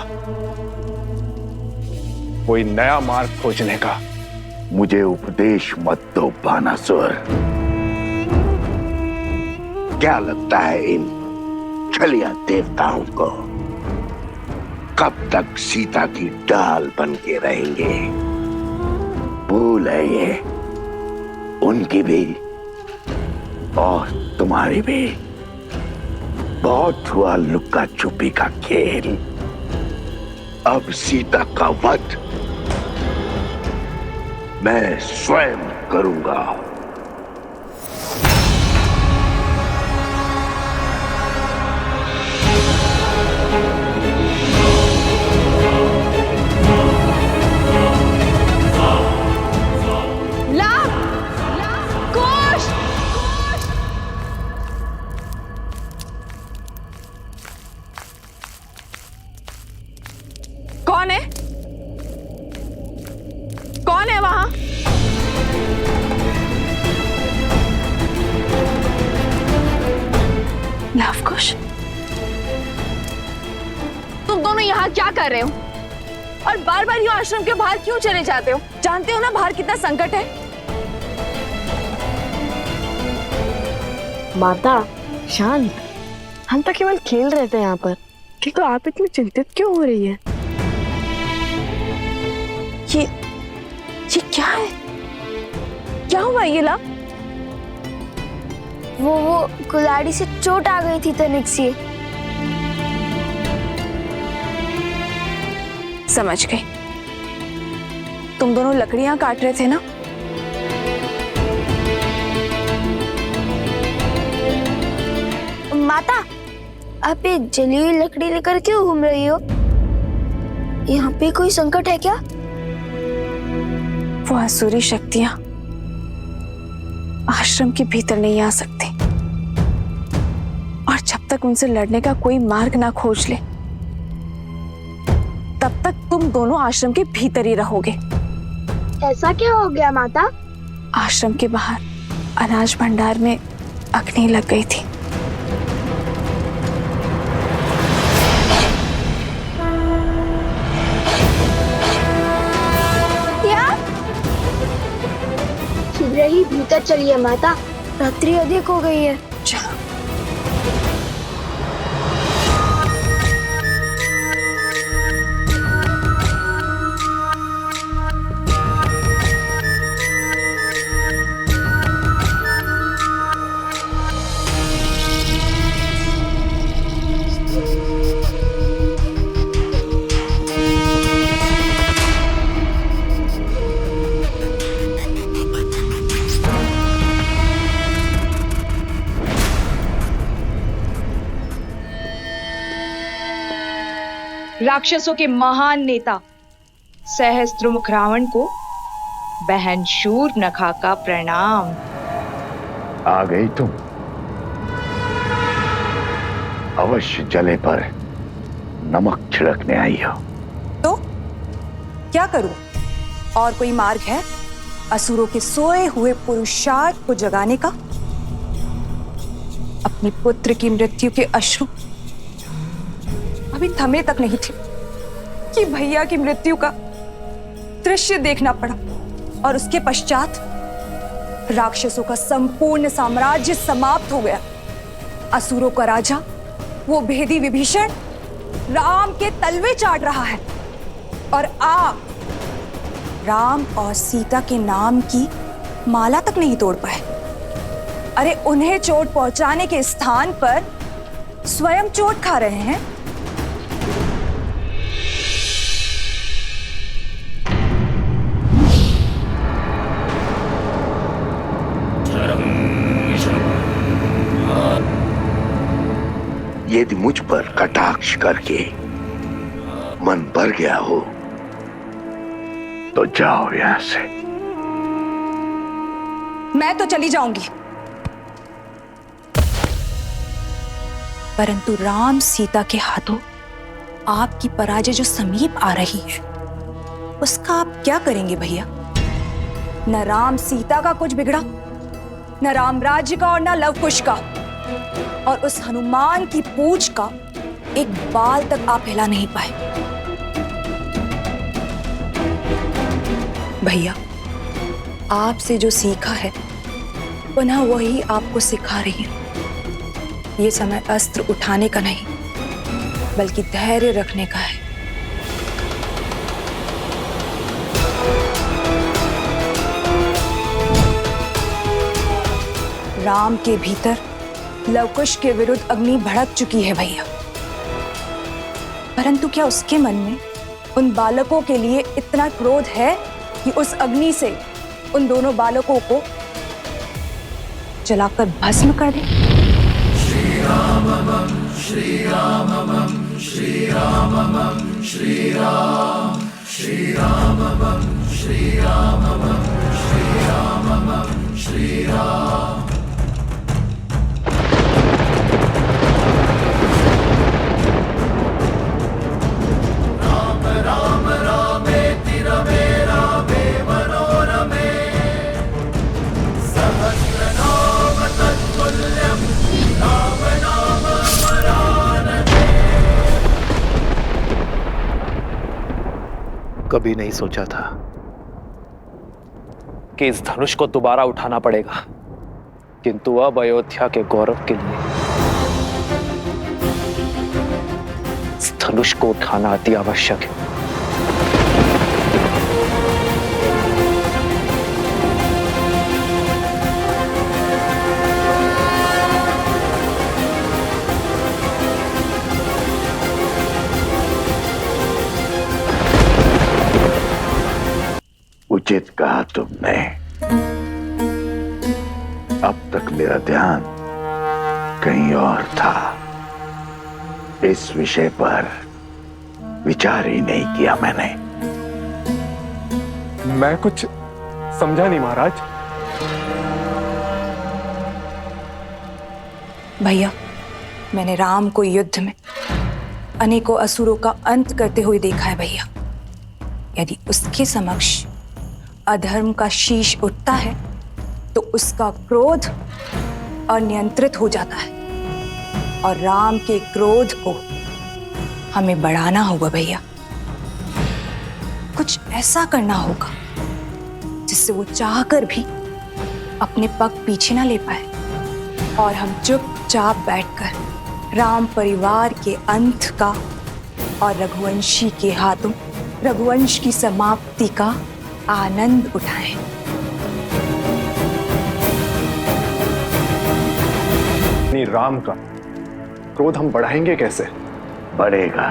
S4: कोई नया मार्ग खोजने का।
S9: मुझे उपदेश मत दो बानासुर। क्या लगता है इन छलिया देवताओं को कब तक सीता की डाल बन के रहेंगे? भूल है ये उनकी भी और तुम्हारी भी। बहुत हुआ लुक्का छुपी का खेल, अब सीता का वध मैं स्वयं करूंगा।
S10: लवकुश, तुम दोनों यहाँ क्या कर रहे हो? और बार बार ये आश्रम के बाहर क्यों चले जाते हो? जानते हो ना बाहर कितना संकट है।
S3: माता शांत, हम तो केवल खेल रहे थे यहाँ पर, ठीक तो आप इतनी चिंतित क्यों हो रही है?
S10: ये क्या है? क्या हुआ ये ला?
S5: वो कुल्हाड़ी से चोट आ गई थी तनिक सी।
S10: समझ गई, तुम दोनों लकड़ियां काट रहे थे ना?
S5: माता, आप ये जली हुई लकड़ी लेकर क्यों घूम रही हो? यहाँ पे कोई संकट है क्या?
S10: वो असुरी शक्तियां आश्रम के भीतर नहीं आ सकती, और जब तक उनसे लड़ने का कोई मार्ग ना खोज ले, तब तक तुम दोनों आश्रम के भीतर ही रहोगे।
S5: ऐसा क्या हो गया माता?
S10: आश्रम के बाहर अनाज भंडार में अग्नि लग गई थी।
S5: शीघ्र ही भीतर चलिए माता, रात्रि अधिक हो गई है।
S13: राक्षसों के महान नेता सहस्त्रमुख रावण को बहन शूर्पणखा का प्रणाम।
S9: आ गई तुम? अवश्य जले पर नमक छिड़कने आई हो।
S22: तो क्या करूं? और कोई मार्ग है असुरों के सोए हुए पुरुषार्थ को जगाने का? अपने पुत्र की मृत्यु के अश्रु अभी थमे तक नहीं थे कि भैया की मृत्यु का दृश्य देखना पड़ा, और उसके पश्चात राक्षसों का संपूर्ण साम्राज्य समाप्त हो गया। असुरों का राजा वो भेदी विभीषण राम के तलवे चाट रहा है, और आप राम और सीता के नाम की माला तक नहीं तोड़ पाए। अरे उन्हें चोट पहुंचाने के स्थान पर स्वयं चोट खा रहे हैं।
S9: यदि मुझ पर कटाक्ष करके मन भर गया हो तो जाओ यहां से।
S22: मैं तो चली जाऊंगी, परंतु राम सीता के हाथों आपकी पराजय जो समीप आ रही है, उसका आप क्या करेंगे भैया? न राम सीता का कुछ बिगड़ा, न राम राज्य का और न लवकुश का, और उस हनुमान की पूंछ का एक बाल तक आप हिला नहीं पाए। भैया, आपसे जो सीखा है पुनः वही आपको सिखा रही हूं। ये समय अस्त्र उठाने का नहीं, बल्कि धैर्य रखने का है। राम के भीतर लवकुश के विरुद्ध अग्नि भड़क चुकी है भैया, परंतु क्या उसके मन में उन बालकों के लिए इतना क्रोध है कि उस अग्नि से उन दोनों बालकों को जलाकर भस्म कर दे?
S1: श्री राम श्री राम श्री राम श्री राम श्री राम श्री राम श्री राम श्री राम। राम रामेति रमे रामे मनोरमे सहस्रनाम तत्तुल्यं राम नाम
S11: कभी नहीं सोचा था कि इस धनुष को दोबारा उठाना पड़ेगा, किंतु अब अयोध्या के गौरव के लिए इस धनुष को उठाना अति आवश्यक है।
S9: उचित कहा तुमने। अब तक मेरा ध्यान कहीं और था। इस विषय पर विचार ही नहीं किया मैंने।
S14: मैं कुछ समझा नहीं महाराज।
S22: भैया, मैंने राम को युद्ध में अनेकों असुरों का अंत करते हुए देखा है भैया। यदि उसके समक्ष अधर्म का शीश उठता है तो उसका क्रोध अनियंत्रित हो जाता है, और राम के क्रोध को हमें बढ़ाना होगा भैया। कुछ ऐसा करना होगा जिससे वो चाहकर भी अपने पग पीछे ना ले पाए, और हम चुपचाप बैठकर राम परिवार के अंत का और रघुवंशी के हाथों रघुवंश की समाप्ति का आनंद उठाएं।
S14: राम का क्रोध हम बढ़ाएंगे कैसे?
S9: बढ़ेगा।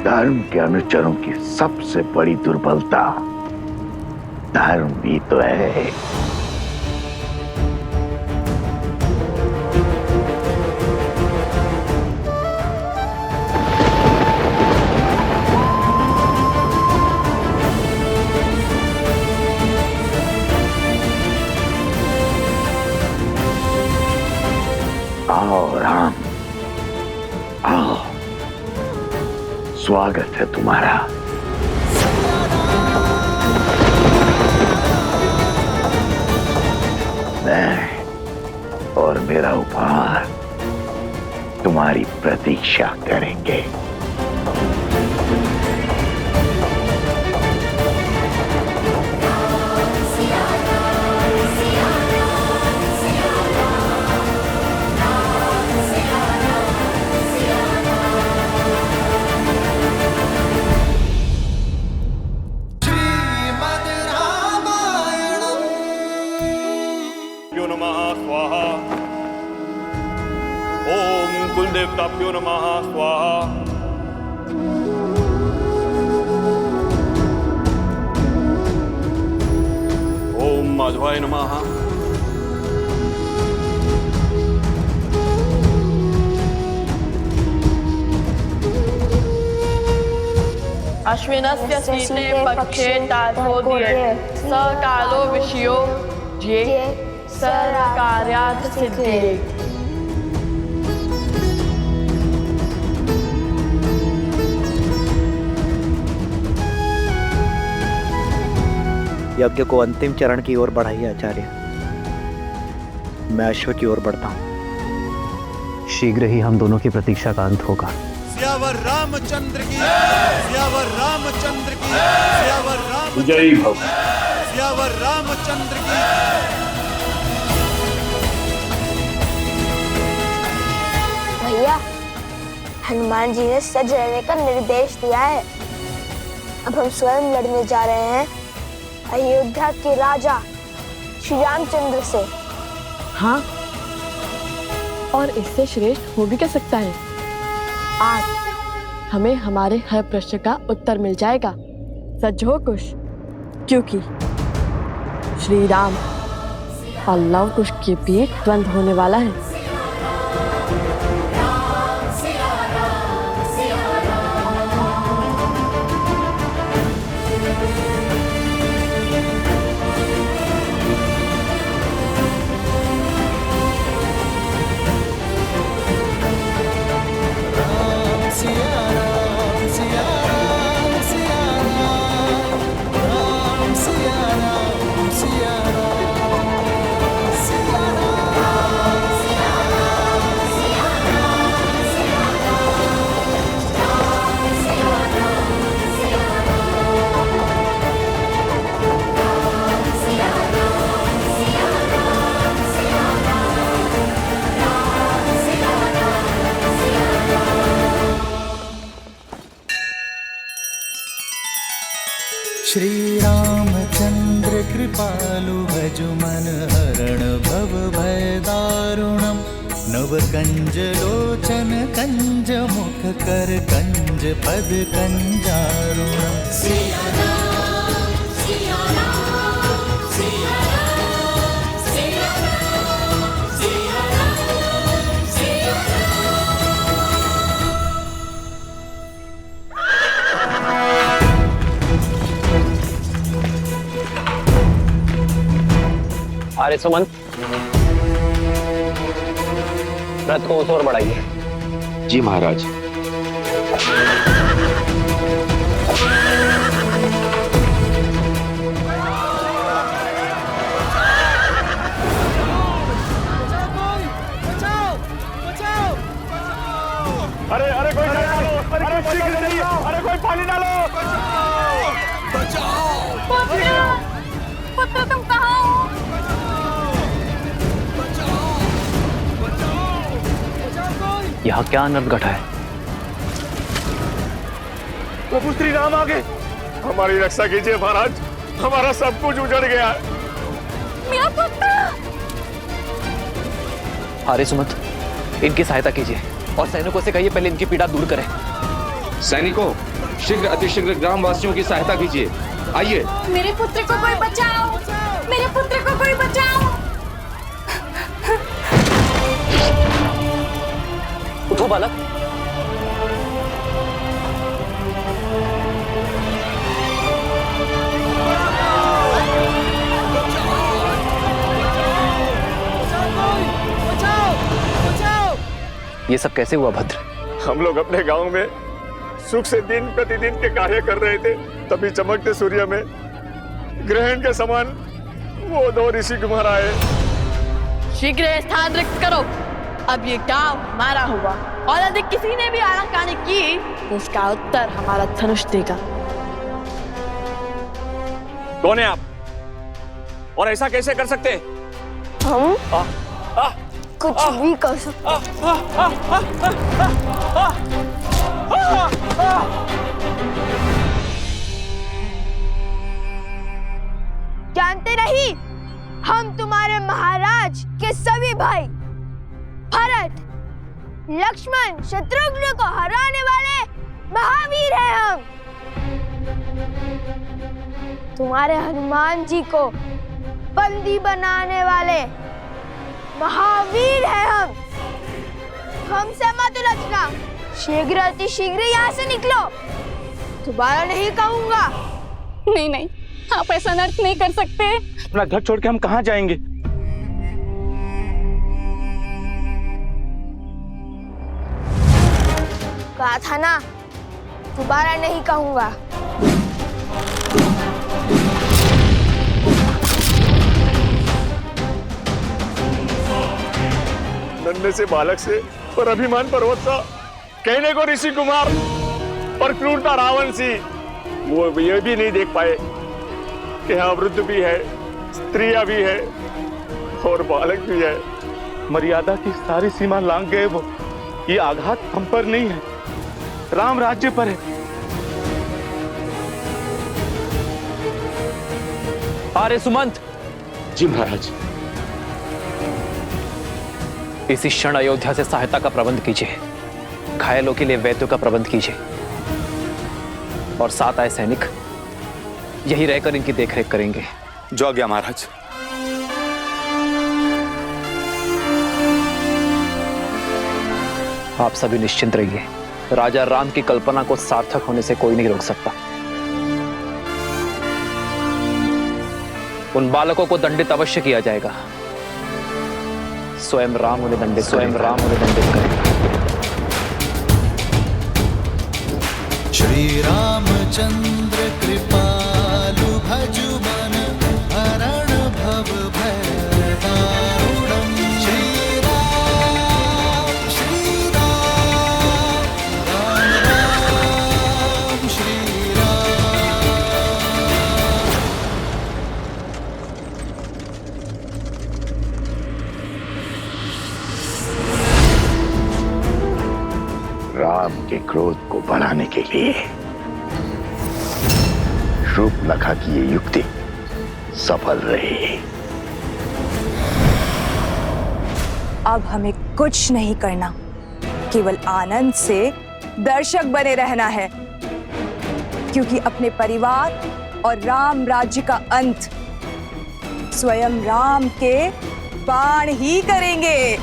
S9: धर्म के अनुचरों की सबसे बड़ी दुर्बलता धर्म भी तो है। आओ राम, आओ, स्वागत है तुम्हारा। मैं और मेरा उपहार तुम्हारी प्रतीक्षा करेंगे।
S16: कुलदेवताभ्यो नमः स्वाहा। ओम माधवाय नमः।
S3: अश्विनस्य शीते पक्षे ताथोदये स कालो विषयो ये सर्वकार्यार्थ सिद्धिये।
S11: यज्ञ को अंतिम चरण की ओर बढ़ाइए आचार्य। मैं अश्व की ओर बढ़ता हूँ। शीघ्र ही हम दोनों की प्रतीक्षा का अंत होगा।
S1: सियावर रामचंद्र की, सियावर रामचंद्र की, सियावर राम
S16: जय भव,
S1: सियावर रामचंद्र की।
S5: भैया, हनुमान जी ने सज रहने का निर्देश दिया है। अब हम स्वयं लड़ने जा रहे हैं अयोध्या के राजा श्री रामचंद्र से।
S3: हाँ, और इससे श्रेष्ठ हो भी क्या सकता है। आज हमें हमारे हर प्रश्न का उत्तर मिल जाएगा। सच हो कुश, क्योंकि श्री राम और लव कुश के बीच द्वंद्व होने वाला है।
S1: श्री रामचंद्र कृपालु भजु मन हरण भव भय दारुणम नव कंज लोचन कंज मुख कर कंज पद कंजारुणम। सिया राम सिया राम सिया राम सिया राम सिया राम सिया
S16: राम। आर्य सुमंत, रथ को उस ओर बढ़ाइए।
S18: जी महाराज।
S8: अरे अरे कोई डालो, अरे शीघ्र चलिए, अरे कोई पानी डालो।
S21: पुत्र तुम कहाँ हो?
S11: यहाँ क्या अनर्थ घटा है?
S8: प्रभु श्री राम आ गए। हमारी रक्षा कीजिए महाराज, हमारा सब कुछ उजड़ गया है।
S21: मेरा पुत्र।
S11: आर्य सुमंत, इनकी सहायता कीजिए और सैनिकों से कहिए पहले इनकी पीड़ा दूर करें।
S18: सैनिकों, शीघ्र अतिशीघ्र ग्रामवासियों की सहायता कीजिए। आइए।
S21: मेरे पुत्र को कोई बचाओ, मेरे पुत्र को कोई बचाओ।
S11: उठो बालक। ये सब कैसे हुआ भद्र?
S8: हम लोग अपने गांव में सुख से दिन प्रतिदिन के कार्य कर रहे थे, तभी चमकते सूर्य में ग्रहण के समान वो दो ऋषि कुमार आए।
S3: शीघ्र स्थान रिक्त करो। अब ये गांव हमारा हुआ और यदि किसी ने भी आनाकानी की तो उसका उत्तर हमारा धनुष देगा।
S8: कौन है आप और ऐसा कैसे कर सकते हैं?
S21: हम कुछ भी कर सकते।
S5: जानते नहीं, हम तुम्हारे महाराज के सभी भाई भरत, लक्ष्मण, शत्रुघ्न को हराने वाले महावीर हैं हम। तुम्हारे हनुमान जी को बंदी बनाने वाले महावीर हैं हम। हमसे मत उलझना, शीघ्र अतिशीघ्र यहाँ से निकलो। दोबारा नहीं कहूंगा।
S21: नहीं नहीं, आप ऐसा नर्क नहीं कर सकते।
S8: अपना घर छोड़ के हम कहाँ जाएंगे?
S5: कहा था ना, दोबारा नहीं कहूंगा।
S8: नन्हे से बालक से पर अभिमान पर्वत सा, कहने को ऋषि कुमार पर क्रूरता रावण सी। वो ये भी नहीं देख पाए कि यहाँ वृद्ध भी है, स्त्रियां भी है और बालक भी है। मर्यादा की सारी सीमा लांघ गए वो। ये आघात हम पर नहीं है, राम राज्य पर है।
S11: आर्य सुमंत।
S18: जी महाराज।
S11: इसी क्षण अयोध्या से सहायता का प्रबंध कीजिए, घायलों के लिए वैद्यों का प्रबंध कीजिए और साथ आए सैनिक यही रहकर इनकी देखरेख करेंगे।
S7: जो आज्ञा महाराज।
S11: आप सभी निश्चिंत रहिए, राजा राम की कल्पना को सार्थक होने से कोई नहीं रोक सकता। उन बालकों को दंडित अवश्य किया जाएगा। स्वयं राम उन्हें दंडित करेंगे।
S1: श्री रामचंद्र कृपालु भजु मन हरण भव भय दारुणम। श्री राम श्री राम राम राम श्री राम।
S9: राम के क्रोध को बढ़ाने के लिए शूर्पणखा की ये युक्ति सफल रही।
S22: अब हमें कुछ नहीं करना, केवल आनंद से दर्शक बने रहना है, क्योंकि अपने परिवार और राम राज्य का अंत स्वयं राम के बाण ही करेंगे।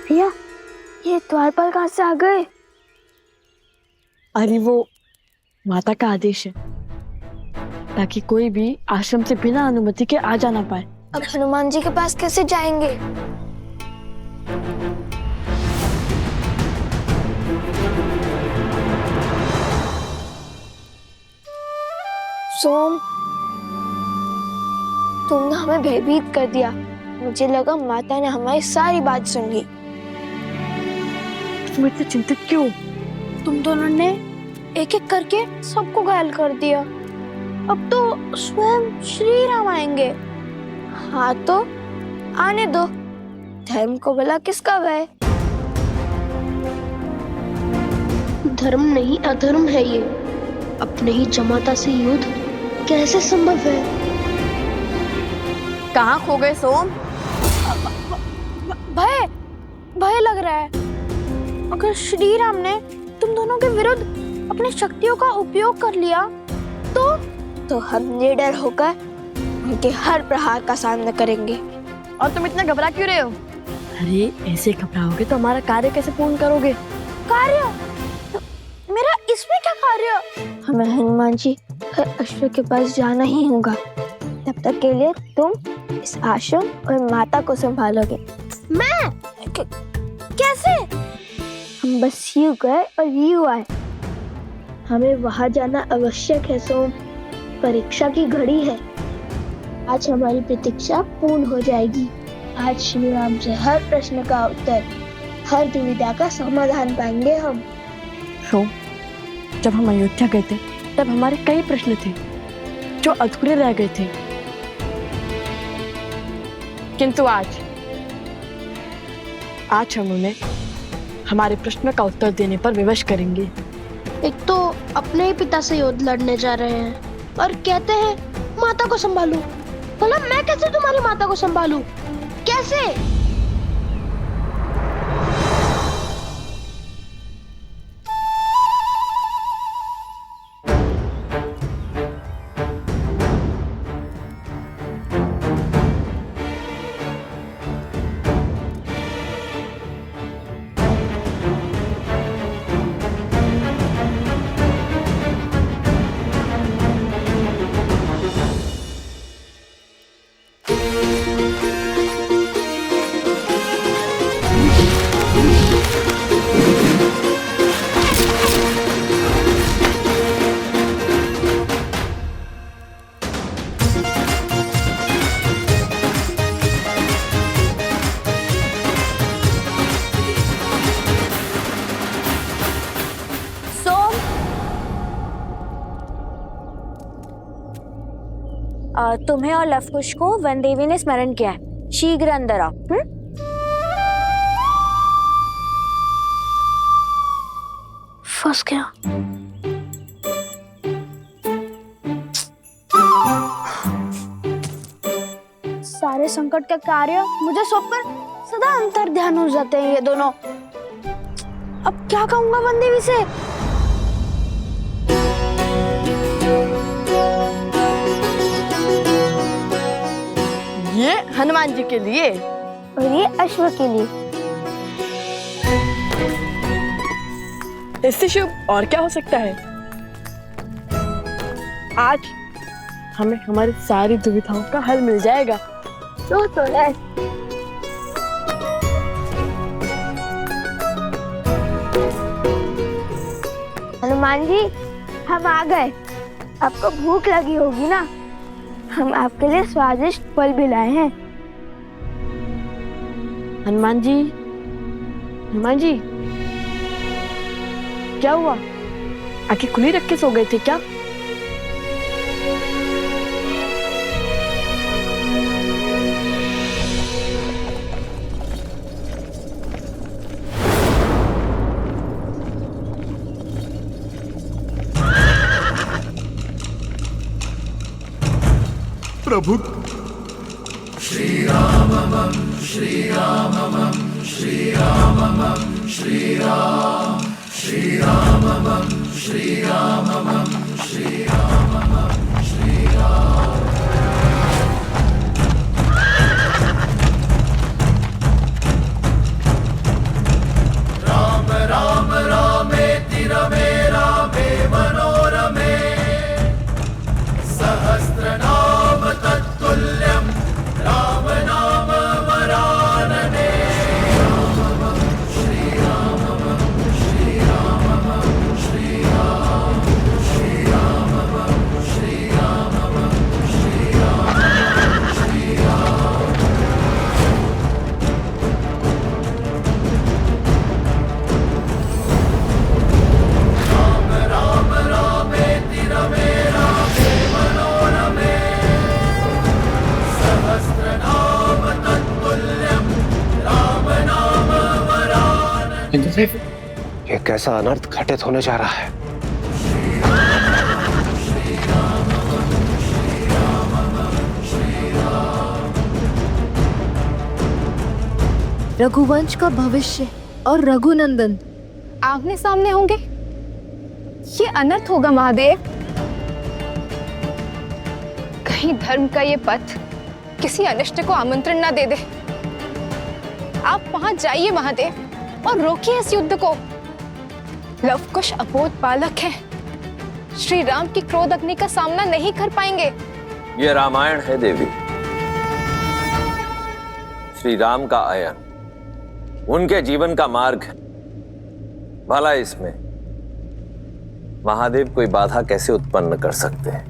S5: भैया, ये द्वारपाल कहाँ से आ गए?
S3: अरे वो माता का आदेश है ताकि कोई भी आश्रम से बिना अनुमति के आ जा ना पाए।
S5: अब हनुमान जी के पास कैसे जाएंगे? सोम, तुमने हमें भयभीत कर दिया। मुझे लगा माता ने हमारी सारी बात सुन ली।
S3: तुम इतने चिंतित क्यों?
S5: तुम दोनों ने एक एक करके सबको घायल कर दिया। अब तो स्वयं श्री राम आएंगे। हाँ तो आने दो, धर्म को भला किसका भय? धर्म नहीं अधर्म है ये। अपने ही जमाता से युद्ध कैसे संभव है?
S3: कहाँ खो गए सोम?
S5: भय भय लग रहा है। अगर श्री राम ने तुम दोनों के विरुद्ध अपनी शक्तियों का उपयोग कर लिया तो हम निडर होकर उनके हर प्रहार का सामना करेंगे।
S3: और तुम इतना घबरा क्यों रहे हो? अरे ऐसे घबराओगे तो हमारा कार्य कैसे पूर्ण करोगे?
S5: कार्य? मेरा इसमें क्या कार्य? हमें हनुमान जी अश्व के पास जाना ही होगा। तब तक के लिए तुम इस आश्रम और माता को संभालोगे। मैं? कैसे? हम बस यूं गए और यूं आए। हमें वहां जाना आवश्यक है सोम। परीक्षा की घड़ी है। आज हमारी प्रतीक्षा पूर्ण हो जाएगी। आज श्री राम से हर प्रश्न का उत्तर, हर दुविधा का समाधान पाएंगे हम।
S3: सोम, जब हम अयोध्या गए थे तब हमारे कई प्रश्न थे जो अधूरे रह गए थे, किंतु आज हम उन्हें हमारे प्रश्न का उत्तर देने पर विवश करेंगे।
S5: एक तो अपने ही पिता से युद्ध लड़ने जा रहे हैं और कहते हैं माता को संभालू। भला मैं कैसे तुम्हारी माता को संभालू? कैसे?
S12: तुम्हें और लवकुश को वन देवी ने स्मरण किया है। शीघ्र अंदर आओ।
S5: फंस गया। सारे संकट के कार्य मुझे सौंपकर सदा अंतर ध्यान हो जाते हैं ये दोनों। अब क्या कहूंगा वन देवी से?
S3: ये हनुमान जी के लिए
S5: और ये अश्व के लिए।
S3: इससे शुभ और क्या हो सकता है? आज हमें हमारी सारी दुविधाओं का हल मिल जाएगा।
S5: तो है। हनुमान जी, हम आ गए। आपको भूख लगी होगी ना? हम आपके लिए स्वादिष्ट फल भी लाए हैं।
S3: हनुमान जी, क्या हुआ? आंखें खुली रख के सो गए थे क्या?
S6: प्रभु।
S1: श्री रामम श्री रामम श्री रामम श्री राम श्री रामम श्री रामम श्री रामम श्री राम। राम राम रामेति रमे रामे मनोरमे सहस्रनाम तत्तुल्यं राम नाम वरानने। रामम श्री रामम श्री रामम श्री राम श्री रामम श्री रामम श्री रामम श्री राम। राम राम रामेति रमे रामे मनोरमे सहस्रनाम तत्तुल्यं राम नाम वरानने।
S11: इंद्रदेव, ये कैसा अनर्थ घटित होने जा रहा है?
S17: रघुवंश का भविष्य और रघुनंदन
S10: आमने सामने होंगे, ये अनर्थ होगा महादेव। कहीं धर्म का ये पथ किसी अनिष्ट को आमंत्रण ना दे दे। आप वहां जाइए महादेव और रोकिए इस युद्ध को। लवकुश अबोध बालक है, श्री राम की क्रोध अग्नि का सामना नहीं कर पाएंगे।
S18: ये रामायण है देवी। श्री राम का आयन उनके जीवन का मार्ग है। भला इसमें महादेव कोई बाधा कैसे उत्पन्न कर सकते हैं?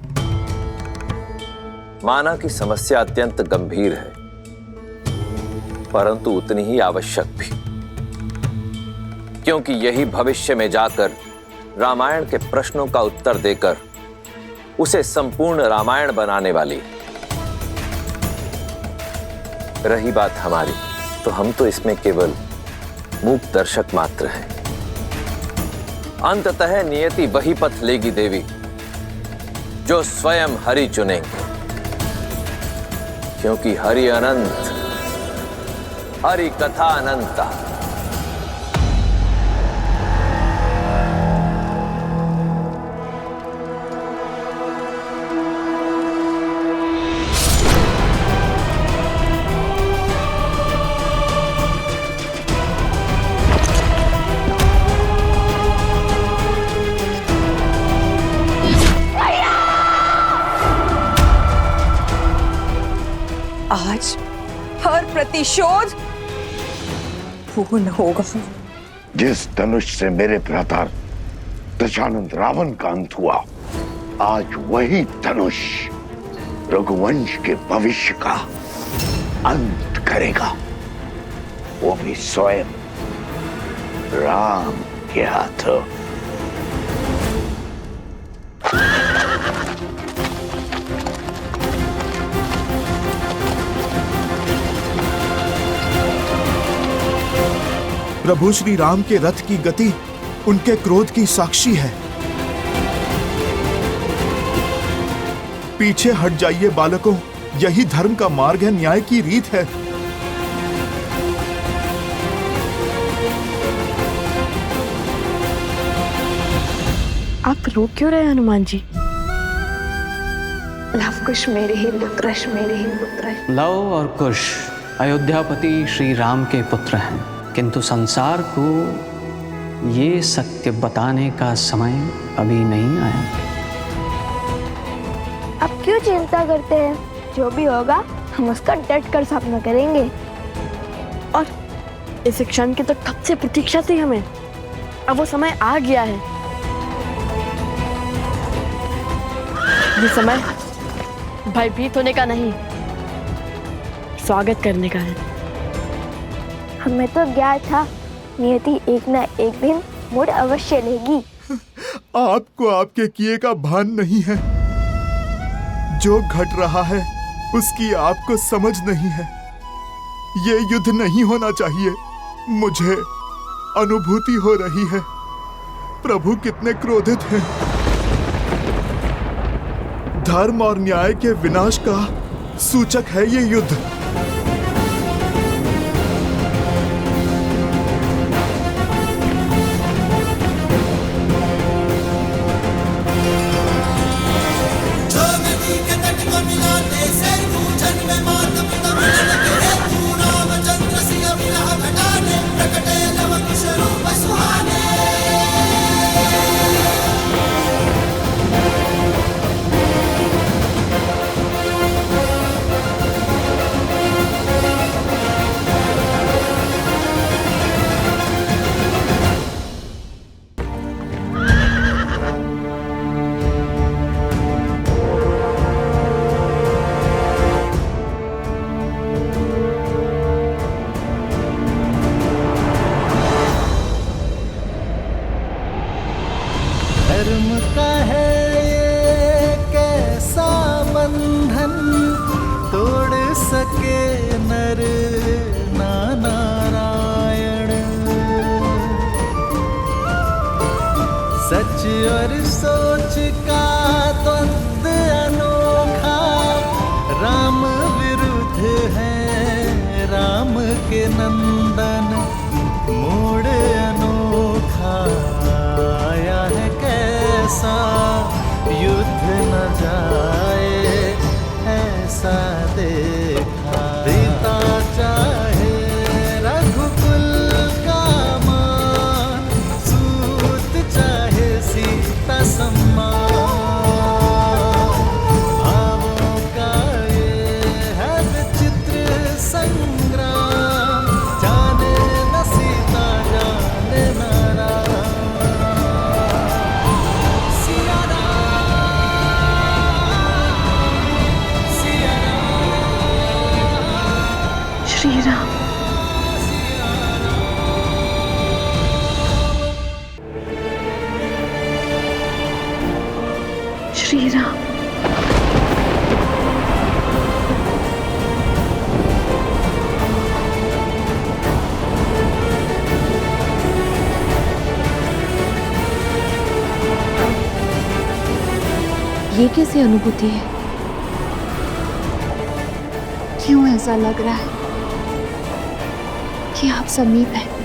S18: माना कि समस्या अत्यंत गंभीर है, परंतु उतनी ही आवश्यक भी, क्योंकि यही भविष्य में जाकर रामायण के प्रश्नों का उत्तर देकर उसे संपूर्ण रामायण बनाने वाली है। रही बात हमारी, तो हम तो इसमें केवल मूक दर्शक मात्र हैं। अंततः नियति वही पथ लेगी देवी जो स्वयं हरि चुनेंगे, क्योंकि हरि अनंत, हरि कथा अनंता।
S22: आज हर प्रतिशोध पूर्ण होगा।
S9: जिस धनुष से मेरे भ्राता दशानंद रावण का अंत हुआ, आज वही धनुष रघुवंश के भविष्य का अंत करेगा, वो भी स्वयं राम के हाथों।
S6: प्रभु श्री राम के रथ की गति उनके क्रोध की साक्षी है। पीछे हट जाइए बालकों, यही धर्म का मार्ग है, न्याय की रीत है।
S3: आप रो क्यों रहे हनुमान जी?
S10: लवकुश मेरे ही पुत्र, मेरे ही पुत्र।
S2: लव और कुश अयोध्यापति श्री राम के पुत्र हैं, किंतु संसार को ये सत्य बताने का समय अभी नहीं आया।
S5: अब क्यों चिंता करते हैं? जो भी होगा हम उसका डट कर सामना करेंगे।
S3: और इस क्षण की तो कब से प्रतीक्षा थी हमें, अब वो समय आ गया है। ये समय भयभीत होने का नहीं, स्वागत करने का है।
S5: हमें तो ज्ञान था नियति एक ना एक दिन मोड़ अवश्य लेगी।
S6: आपको आपके किए का भान नहीं है। जो घट रहा है उसकी आपको समझ नहीं है। ये युद्ध नहीं होना चाहिए। मुझे अनुभूति हो रही है प्रभु कितने क्रोधित हैं। धर्म और न्याय के विनाश का सूचक है ये युद्ध।
S1: धर्म का है ये कैसा बंधन, तोड़ सके नर ना नारायण। सच और सोच का द्वंद अनोखा, राम विरुद्ध है राम के नंदन। मोड़ अनोखा आया है कैसा, युद्ध न जाए ऐसा देखा। पिता चाहे रघुकुल का मान, सूत चाहे सीता सम्मान। भावों का ये है विचित्र संग्राम, जाने न सीता जाने न राम। सिया
S17: श्री राम। श्री राम। ये कैसी अनुभूति है? क्यों ऐसा लग रहा है कि आप समीप हैं?